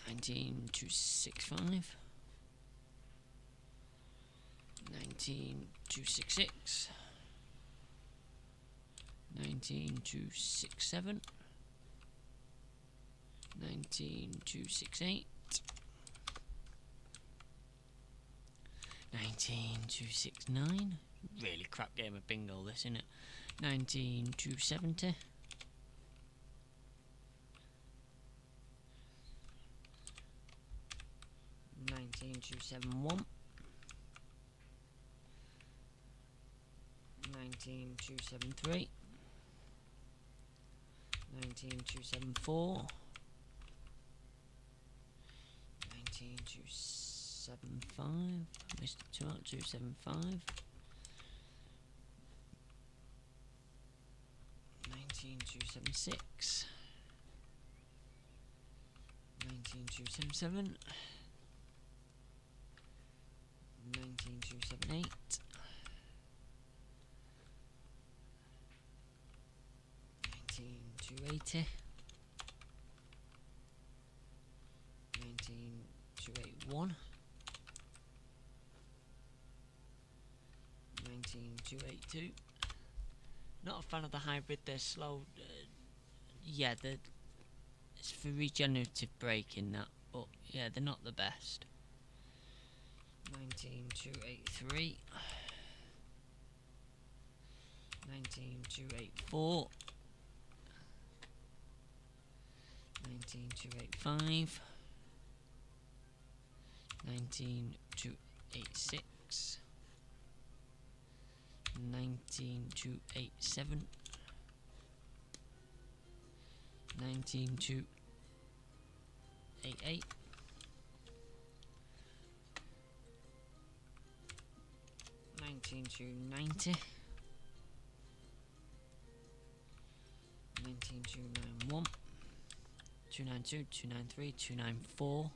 19265. 19266. 19267. 19268. 19269. Really crap game of bingo, this, isn't it? 19270. 19271. 19273. 19274. 19275. Missed it 2 out. 275. 19276. 19277. 19278. 19280. 19281. 19282. Not a fan of the hybrid, they're slow. Yeah, it's for regenerative braking that, but yeah, they're not the best. 19283. 19284. 19285. 19286. 19287. 19288. 19290. 19291. 292, 293, 294.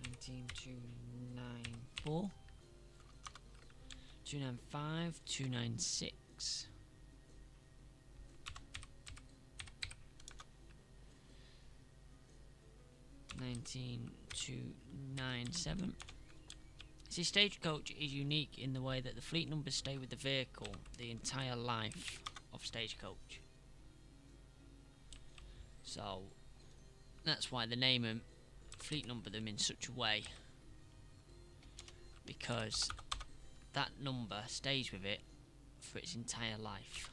19294. 295, 296. 19297. See, Stagecoach is unique in the way that the fleet numbers stay with the vehicle the entire life of Stagecoach. So that's why they name them, fleet number them in such a way, because that number stays with it for its entire life.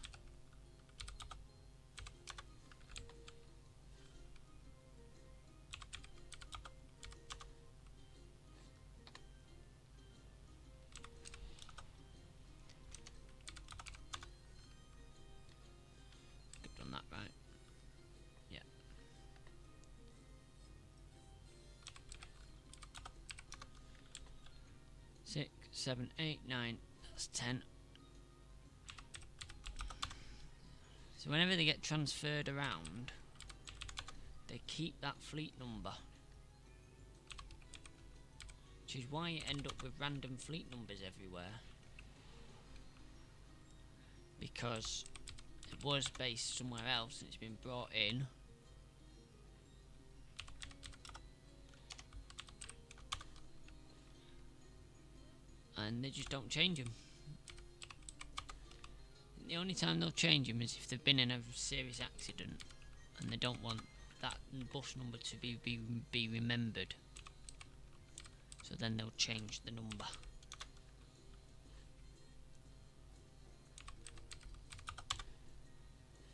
I've done that right. Yeah. Six, 7, 8, 9. That's 10. So whenever they get transferred around, they keep that fleet number, which is why you end up with random fleet numbers everywhere, because it was based somewhere else and it's been brought in. And they just don't change them. The only time they'll change them is if they've been in a serious accident and they don't want that bus number to be remembered. So then they'll change the number.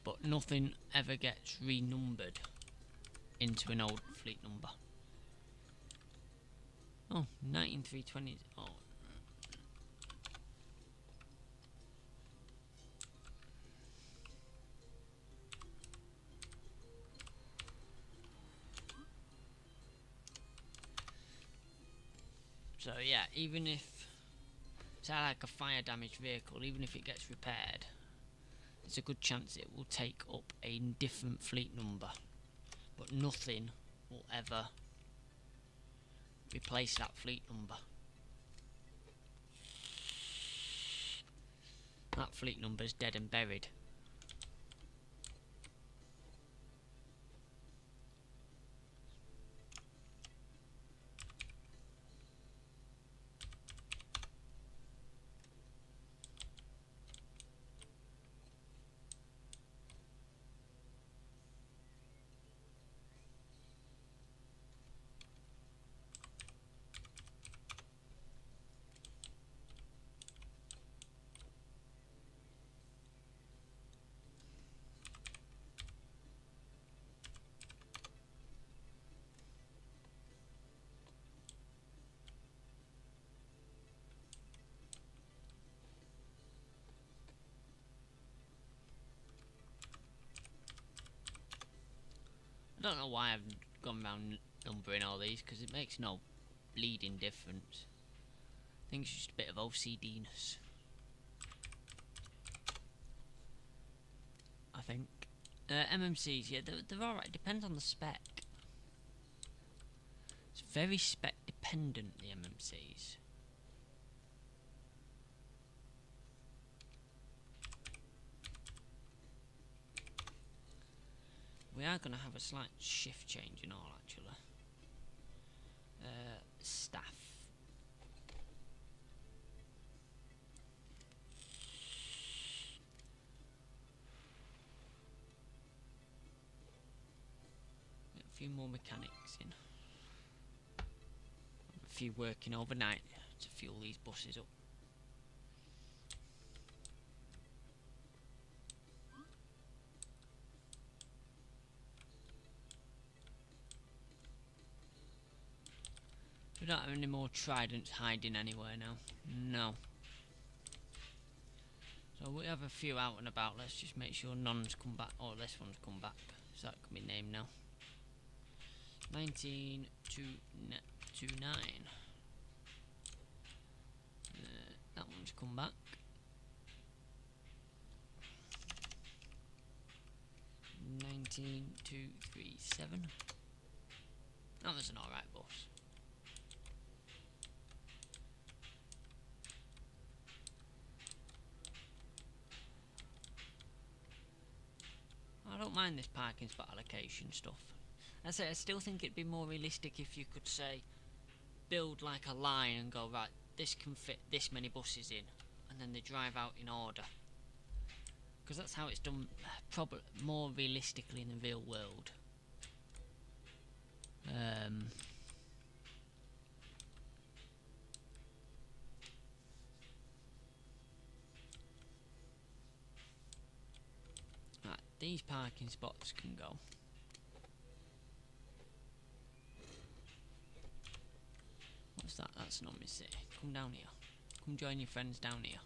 But nothing ever gets renumbered into an old fleet number. Oh, 19320. Oh. So yeah, even if it's like a fire damaged vehicle, even if it gets repaired, there's a good chance it will take up a different fleet number, but nothing will ever replace that fleet number. That fleet number is dead and buried. I don't know why I've gone around numbering all these, because it makes no bleeding difference. I think it's just a bit of OCD-ness. I think. MMCs, yeah, they're alright. Depends on the spec. It's very spec dependent, the MMCs. We are going to have a slight shift change and all, actually. Staff. Get a few more mechanics in. A few working overnight to fuel these buses up. We don't have any more tridents hiding anywhere now. No. So we have a few out and about. Let's just make sure none's come back. Oh, this one's come back. So that can be named now. 1929. That one's come back. 19237. That was an alright bus. I don't mind this parking spot allocation stuff. I still think it'd be more realistic if you could say build like a line and go, right, this can fit this many buses in, and then they drive out in order. Because that's how it's done, probably more realistically in the real world. Right, these parking spots can go. What's that? That's not my city. Come down here. Come join your friends down here.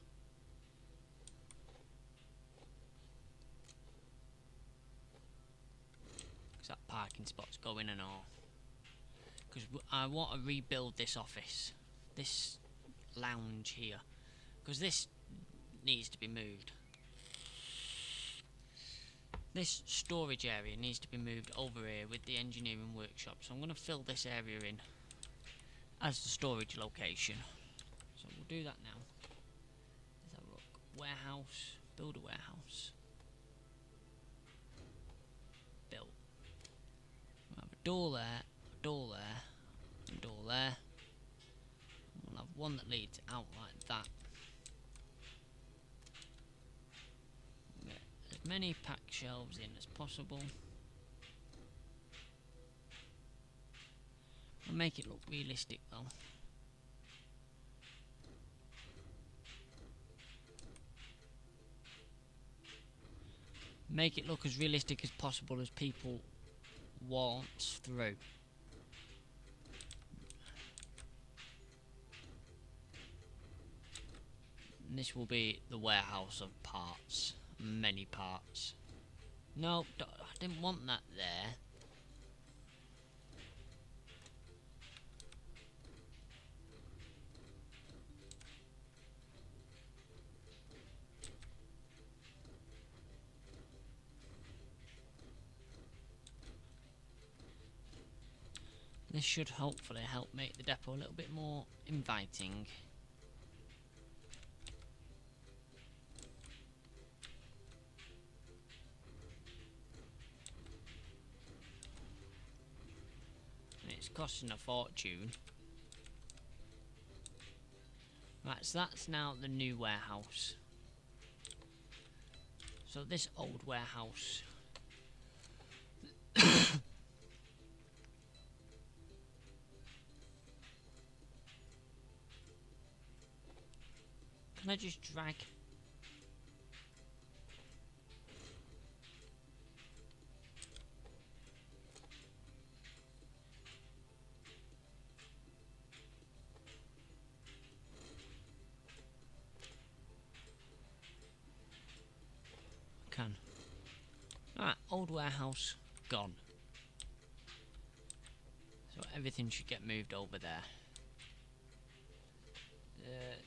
Because that parking spot's going and all. Because I want to rebuild this office. This lounge here. Because this needs to be moved. This storage area needs to be moved over here with the engineering workshop. So I'm going to fill this area in as the storage location. So we'll do that now. Let's have a look. Warehouse. Build a warehouse. Built. We'll have a door there, a door there, a door there. And we'll have one that leads out like that. We'll get as many pack shelves in as possible. We'll make it look realistic though. Make it look as realistic as possible as people want through. And this will be the warehouse of parts. Many parts. No, I didn't want that there. This should hopefully help make the depot a little bit more inviting. And it's costing a fortune. Right, so that's now the new warehouse. So this old warehouse can I just drag? Can. Right, old warehouse gone. So everything should get moved over there.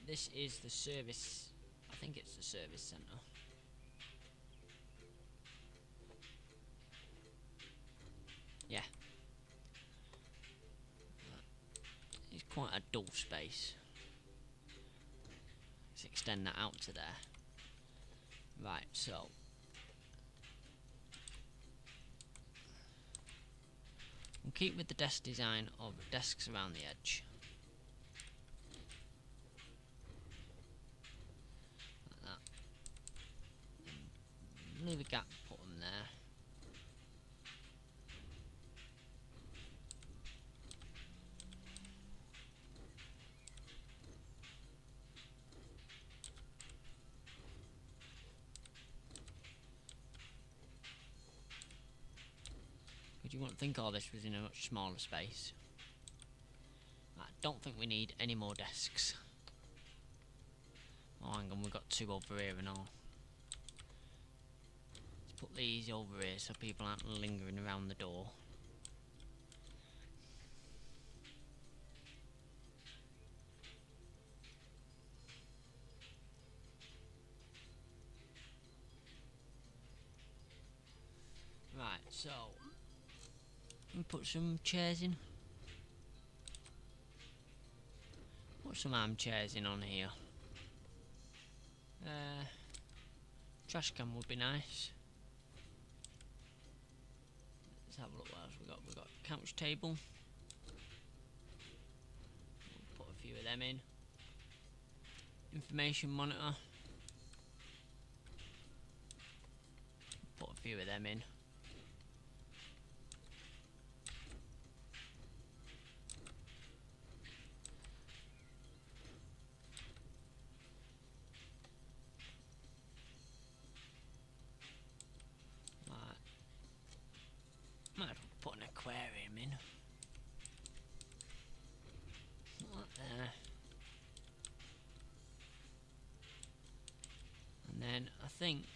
This is the service. I think it's the service centre. Yeah. It's quite a dull space. Let's extend that out to there. Right, so We'll keep with the desk design of desks around the edge. Like that. And leave a gap, put them there. Because you wouldn't think all this was in a much smaller space. I don't think we need any more desks. Oh, hang on, we've got 2 over here and all. Let's put these over here so people aren't lingering around the door. Right, so we put some chairs in. Put some armchairs in on here. Trash can would be nice. Let's have a look what else we got. We got a couch table. We'll put a few of them in. Information monitor. Put a few of them in. Might as well put an aquarium in. Like there. And then I think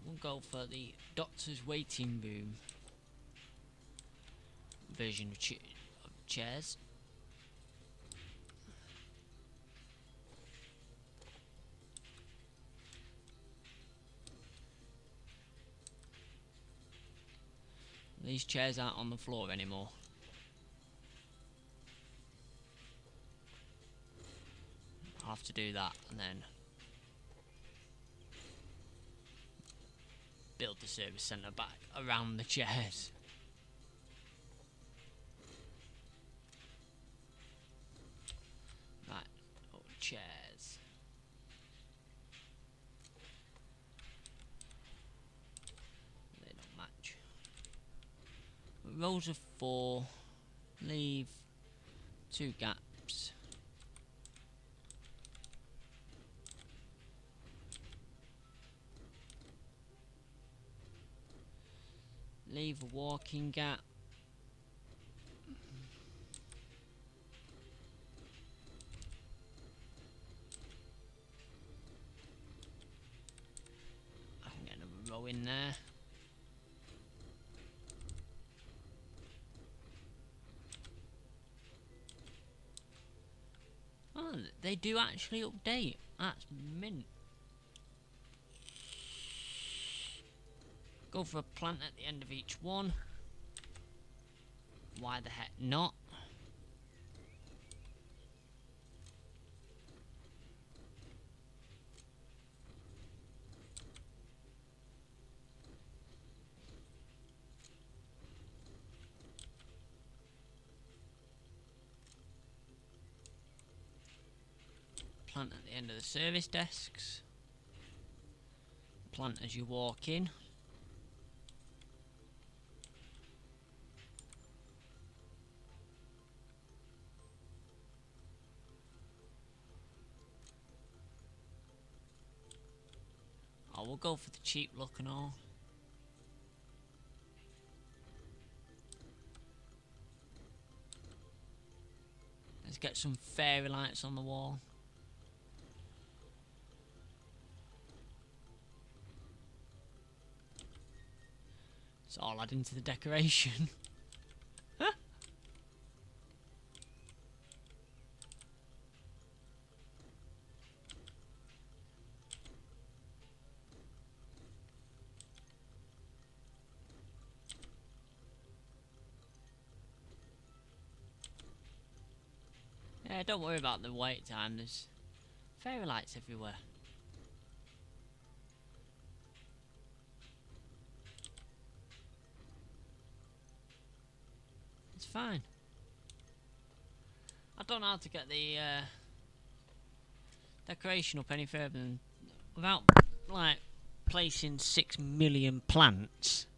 we'll go for the doctor's waiting room version of chairs. These chairs aren't on the floor anymore. I'll have to do that and then build the service centre back around the chairs. Right, oh, chairs. They don't match. Rows of 4, leave 2 gaps. Leave a walking gap. I can get another row in there. Oh, they do actually update. That's mint. Go for a plant at the end of each one. Why the heck not? Plant at the end of the service desks. Plant as you walk in. Oh, we'll go for the cheap look and all. Let's get some fairy lights on the wall. It's all adding to the decoration. Yeah, don't worry about the wait time, there's fairy lights everywhere. It's fine. I don't know how to get the decoration up any further than without like placing 6 million plants.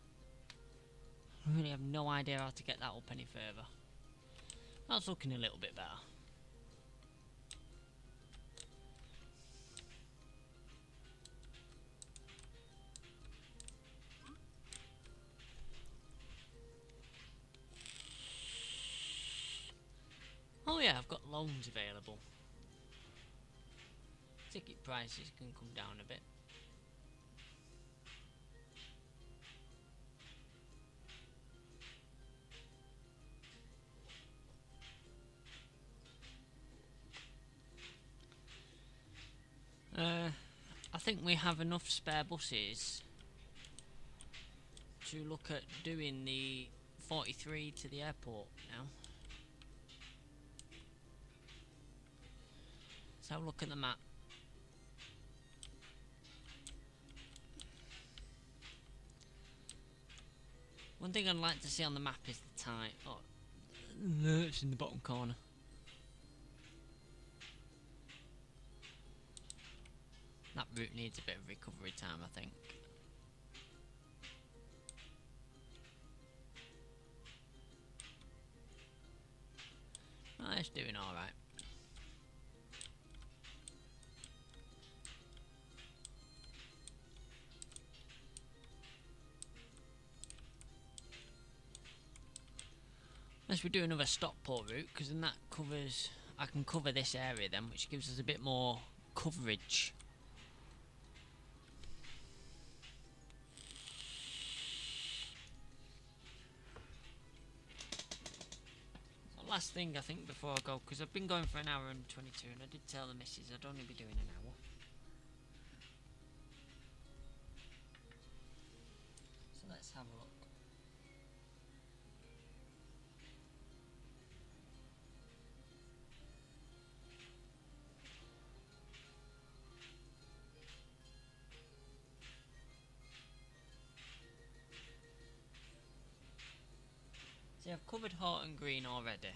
I really have no idea how to get that up any further. That's looking a little bit better. Oh yeah, I've got loans available. Ticket prices can come down a bit. I think we have enough spare buses to look at doing the 43 to the airport now. Let's have a look at the map. One thing I'd like to see on the map is the time. Oh, no, it's in the bottom corner. That route needs a bit of recovery time, I think. Oh, it's doing alright. Unless we do another Stockport route, because then that covers... I can cover this area then, which gives us a bit more coverage. Last thing I think before I go, because I've been going for an hour and 22 and I did tell the missus I'd only be doing an hour. So let's have a look. See, I've covered Horton Green already.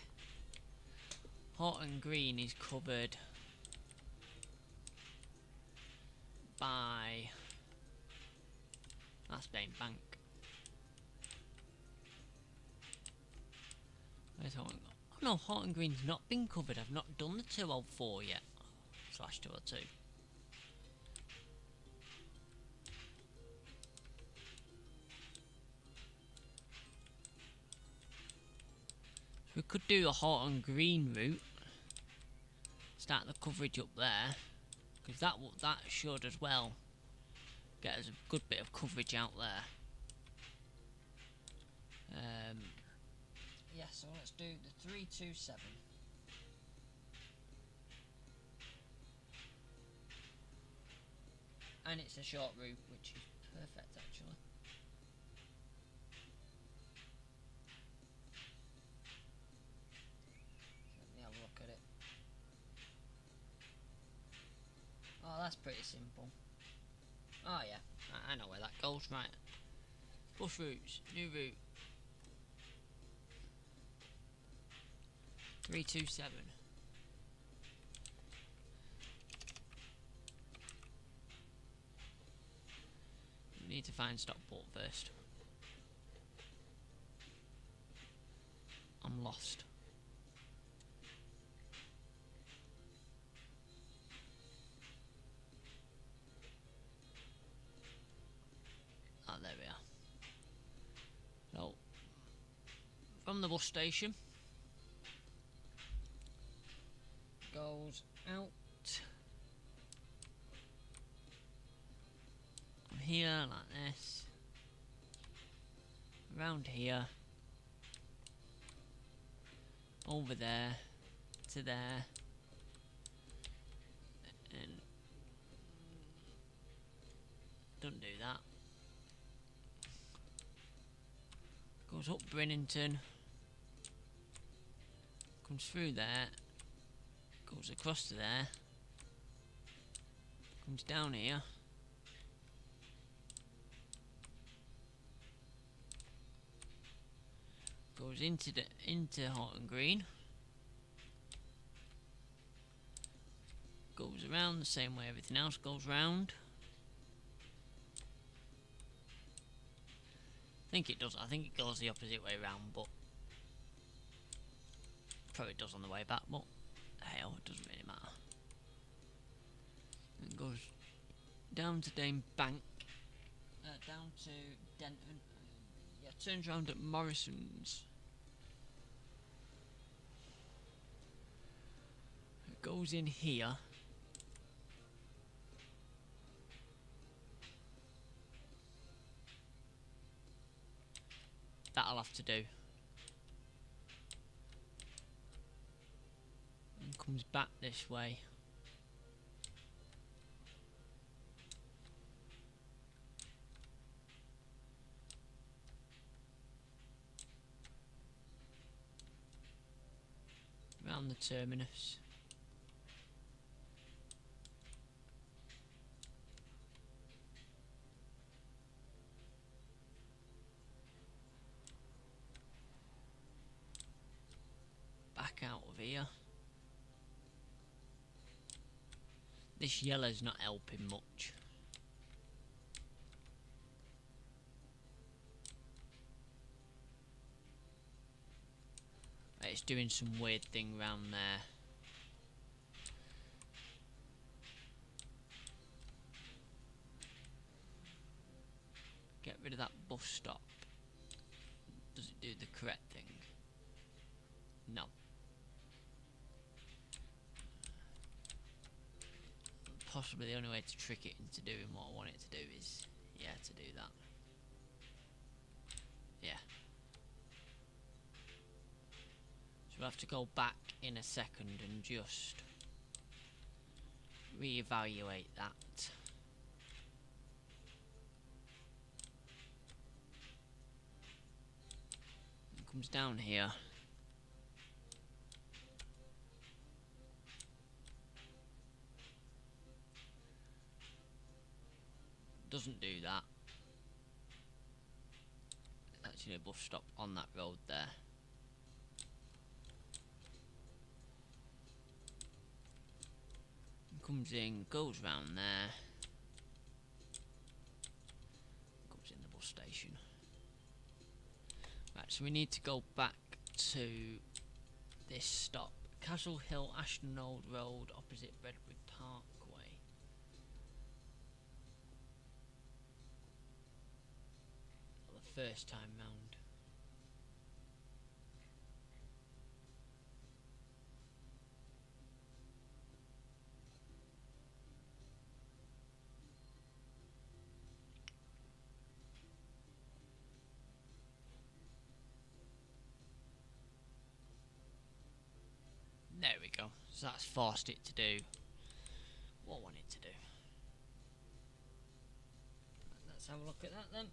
Horton Green is covered by... that's Bain Bank. Where's Horton? Oh no, Horton Green's not been covered. I've not done the 204 yet. Slash 202. We could do a Horton Green route. Start the coverage up there, because that should as well get us a good bit of coverage out there. Yeah, so let's do the 327. And it's a short route, which is perfect actually. Let me have a look at it. Oh, that's pretty simple. Oh yeah, I know where that goes, right. Bus routes, new route. 327. We need to find Stockport first. I'm lost. Oh, there we are. So, from the bus station, goes out from here like this, around here, over there, to there, and don't do that. Goes up Brennington, comes through there, goes across to there, comes down here, Goes into Horton Green. Goes around the same way everything else goes round. I think it does. I think it goes the opposite way round, but probably does on the way back. But hell, it doesn't really matter. It goes down to Dane Bank, down to Denton. Yeah, turns round at Morrison's. It goes in here. That'll have to do. And comes back this way. Round the terminus. Back out of here. This yellow's not helping much. It's doing some weird thing round there. Get rid of that bus stop. Does it do the correct thing? No. Possibly the only way to trick it into doing what I want it to do is, yeah, to do that. Yeah. So we'll have to go back in a second and just reevaluate that. It comes down here. Doesn't do that. Actually a bus stop on that road there. Comes in, goes round there. Comes in the bus station. Right, so we need to go back to this stop. Castle Hill, Ashton Old Road, opposite Redwood Parkway. The first time round. There we go. So that's forced it to do what I want it to do. Let's have a look at that then.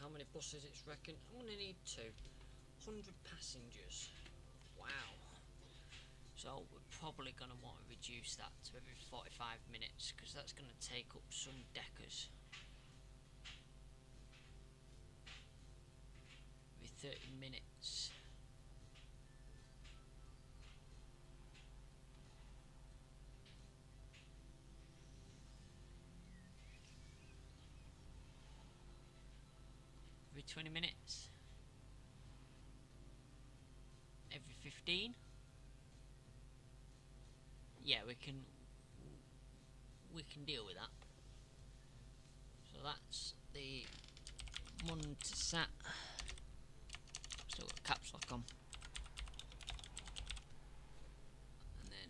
How many buses it's reckon? I'm going to need 100 passengers. Wow. So we're probably going to want to reduce that to every 45 minutes because that's going to take up some deckers. Every 30 minutes. Every 20 minutes. Every 15. Yeah, we can deal with that. So that's the Montesat. Still got caps lock on. And then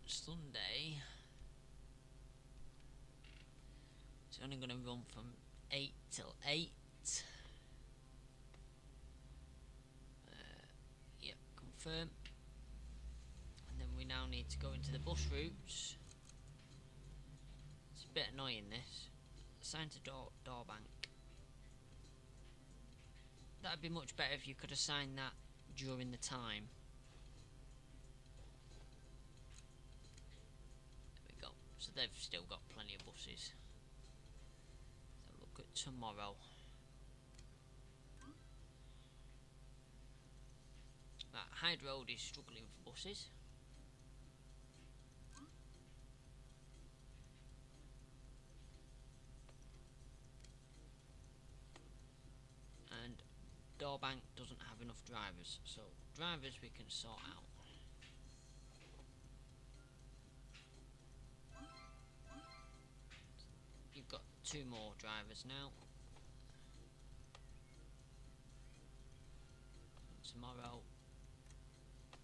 Sunday, it's only going to run from 8 till 8. Yep, confirm. We now need to go into the bus routes. It's a bit annoying this. Assign to door bank. That'd be much better if you could assign that during the time. So they've still got plenty of buses. So look at tomorrow. Right, Hyde Road is struggling for buses. And Dorbank doesn't have enough drivers, so drivers we can sort out. You've got 2 more drivers now. Tomorrow,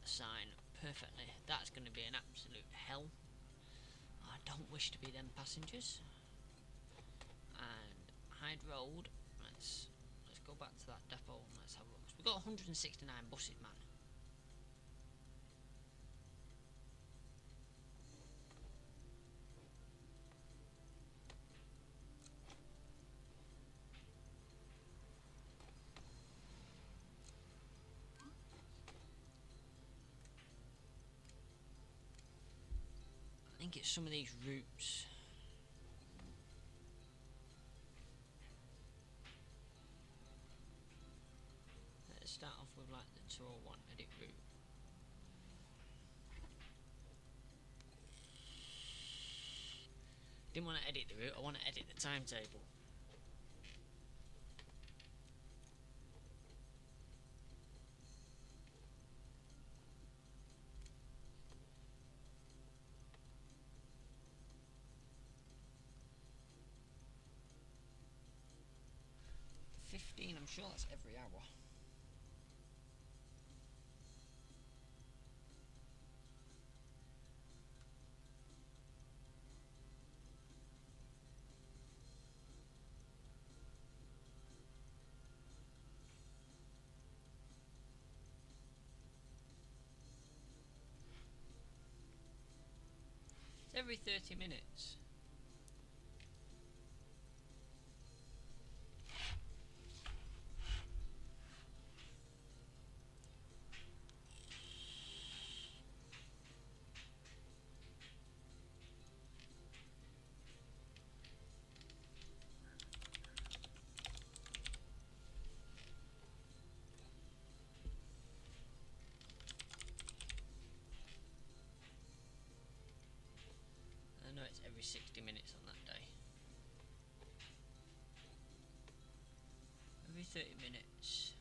assign perfectly. That's going to be an absolute hell. I don't wish to be them passengers. And Hyde Road. Let's go back to that depot and let's have a look. We've got 169 buses, man. I think it's some of these routes. Let's start off with like the 201 edit route. Didn't want to edit the route, I want to edit the timetable. I'm sure that's every hour. It's every 30 minutes. I know it's every 60 minutes on that day. Every 30 minutes.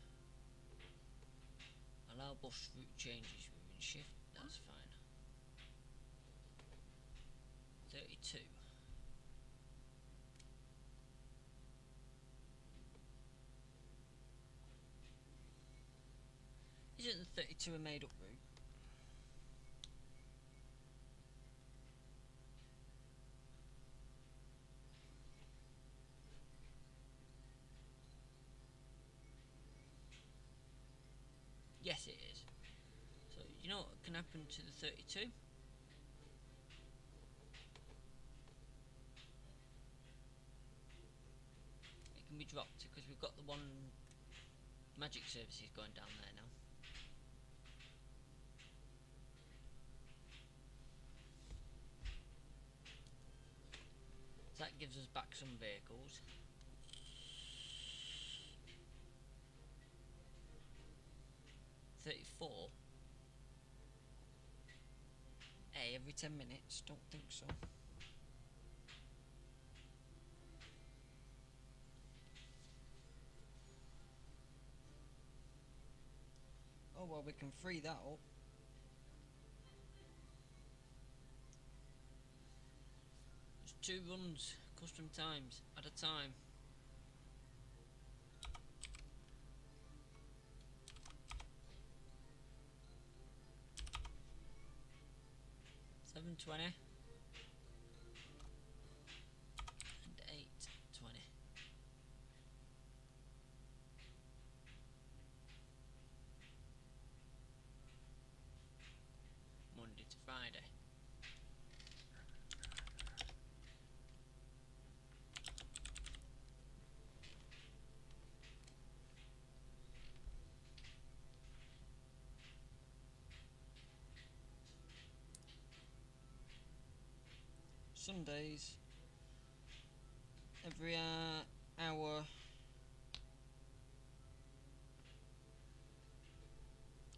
Allow bus route changes within shift, that's fine. 32. Isn't the 32 a made up route? Yes, it is. So, you know what can happen to the 32? It can be dropped because we've got the one magic services going down there now. So that gives us back some vehicles. $34. Hey, every 10 minutes? Don't think so. Oh well, we can free that up. There's 2 runs, custom times, at a time. $7.20 and $8.20. Monday to Friday. Sundays, every hour,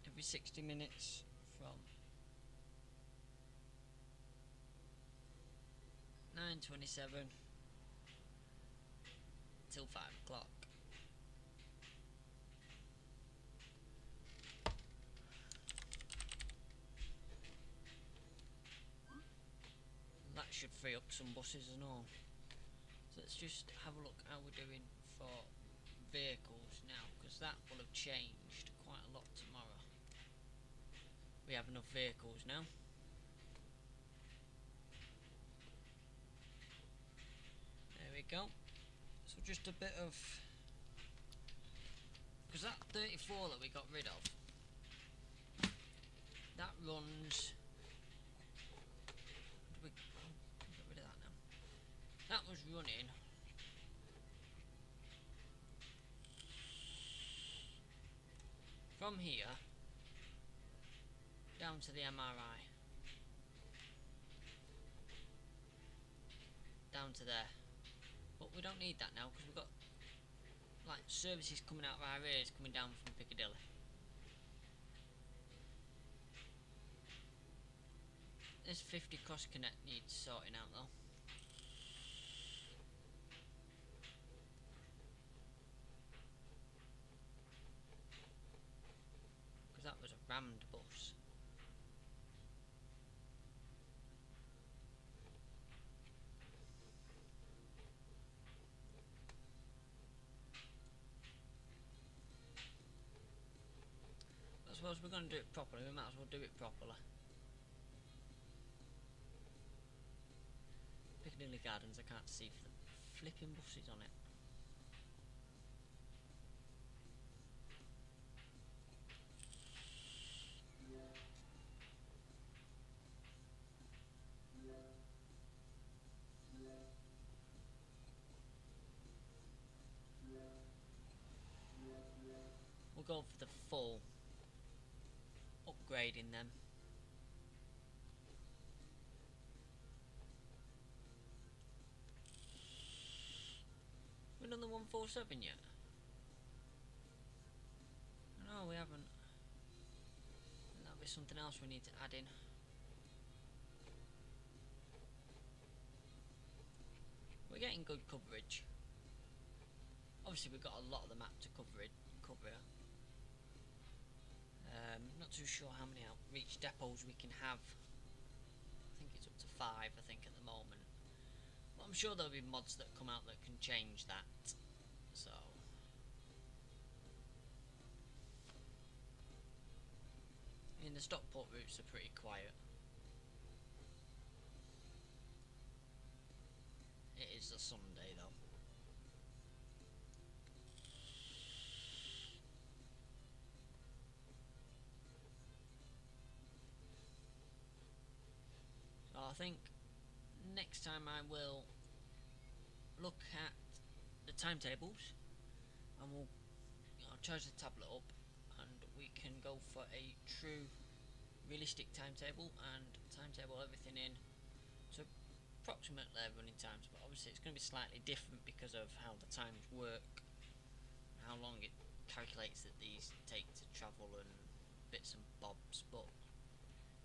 every 60 minutes from 9:27 till 5 o'clock. That should free up some buses and all. So let's just have a look how we're doing for vehicles now, because that will have changed quite a lot tomorrow. We have enough vehicles now. There we go. So just a bit of, because that 34 that we got rid of, that runs, we get rid of that now. That was running from here down to the MRI, down to there, but we don't need that now because we've got like services coming out of our ears coming down from Piccadilly. This 50 cross connect needs sorting out though. Because that was a rammed bus. I suppose we're going to do it properly, we might as well do it properly. Piccadilly Gardens, I can't see for the flipping buses on it. We'll go for the full upgrading them. We've done the 147 yet? No, we haven't. That'll be something else we need to add in. We're getting good coverage. Obviously we've got a lot of the map to cover. Not too sure how many outreach depots we can have. I think it's up to 5 I think at the moment. But I'm sure there'll be mods that come out that can change that. So I mean the Stockport routes are pretty quiet. It is a Sunday though. So I think next time I will look at the timetables and I'll charge the tablet up and we can go for a true realistic timetable and timetable everything in to approximate their running times, but obviously it's going to be slightly different because of how the times work, how long it calculates that these take to travel and bits and bobs. But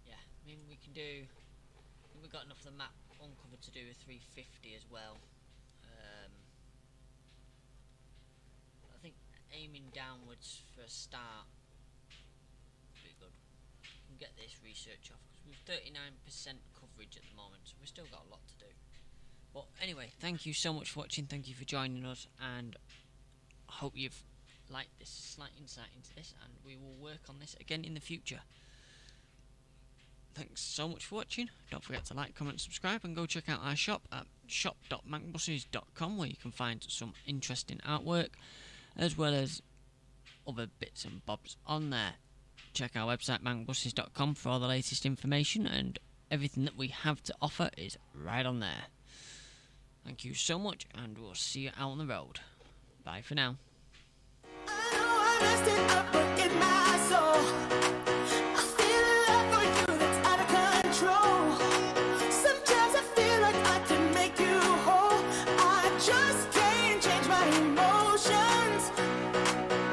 yeah, I mean we can do, I think we've got enough of the map uncovered to do a 350 as well. I think aiming downwards for a start would be good. We can get this research off because we've 39% coverage at the moment, so we've still got a lot to do. But anyway, thank you so much for watching, thank you for joining us, and I hope you've liked this slight insight into this, and we will work on this again in the future. Thanks so much for watching. Don't forget to like, comment, subscribe, and go check out our shop at shop.mancbuses.com, where you can find some interesting artwork as well as other bits and bobs on there. Check our website mancbuses.com for all the latest information, and everything that we have to offer is right on there. Thank you so much, and we'll see you out on the road. Bye for now.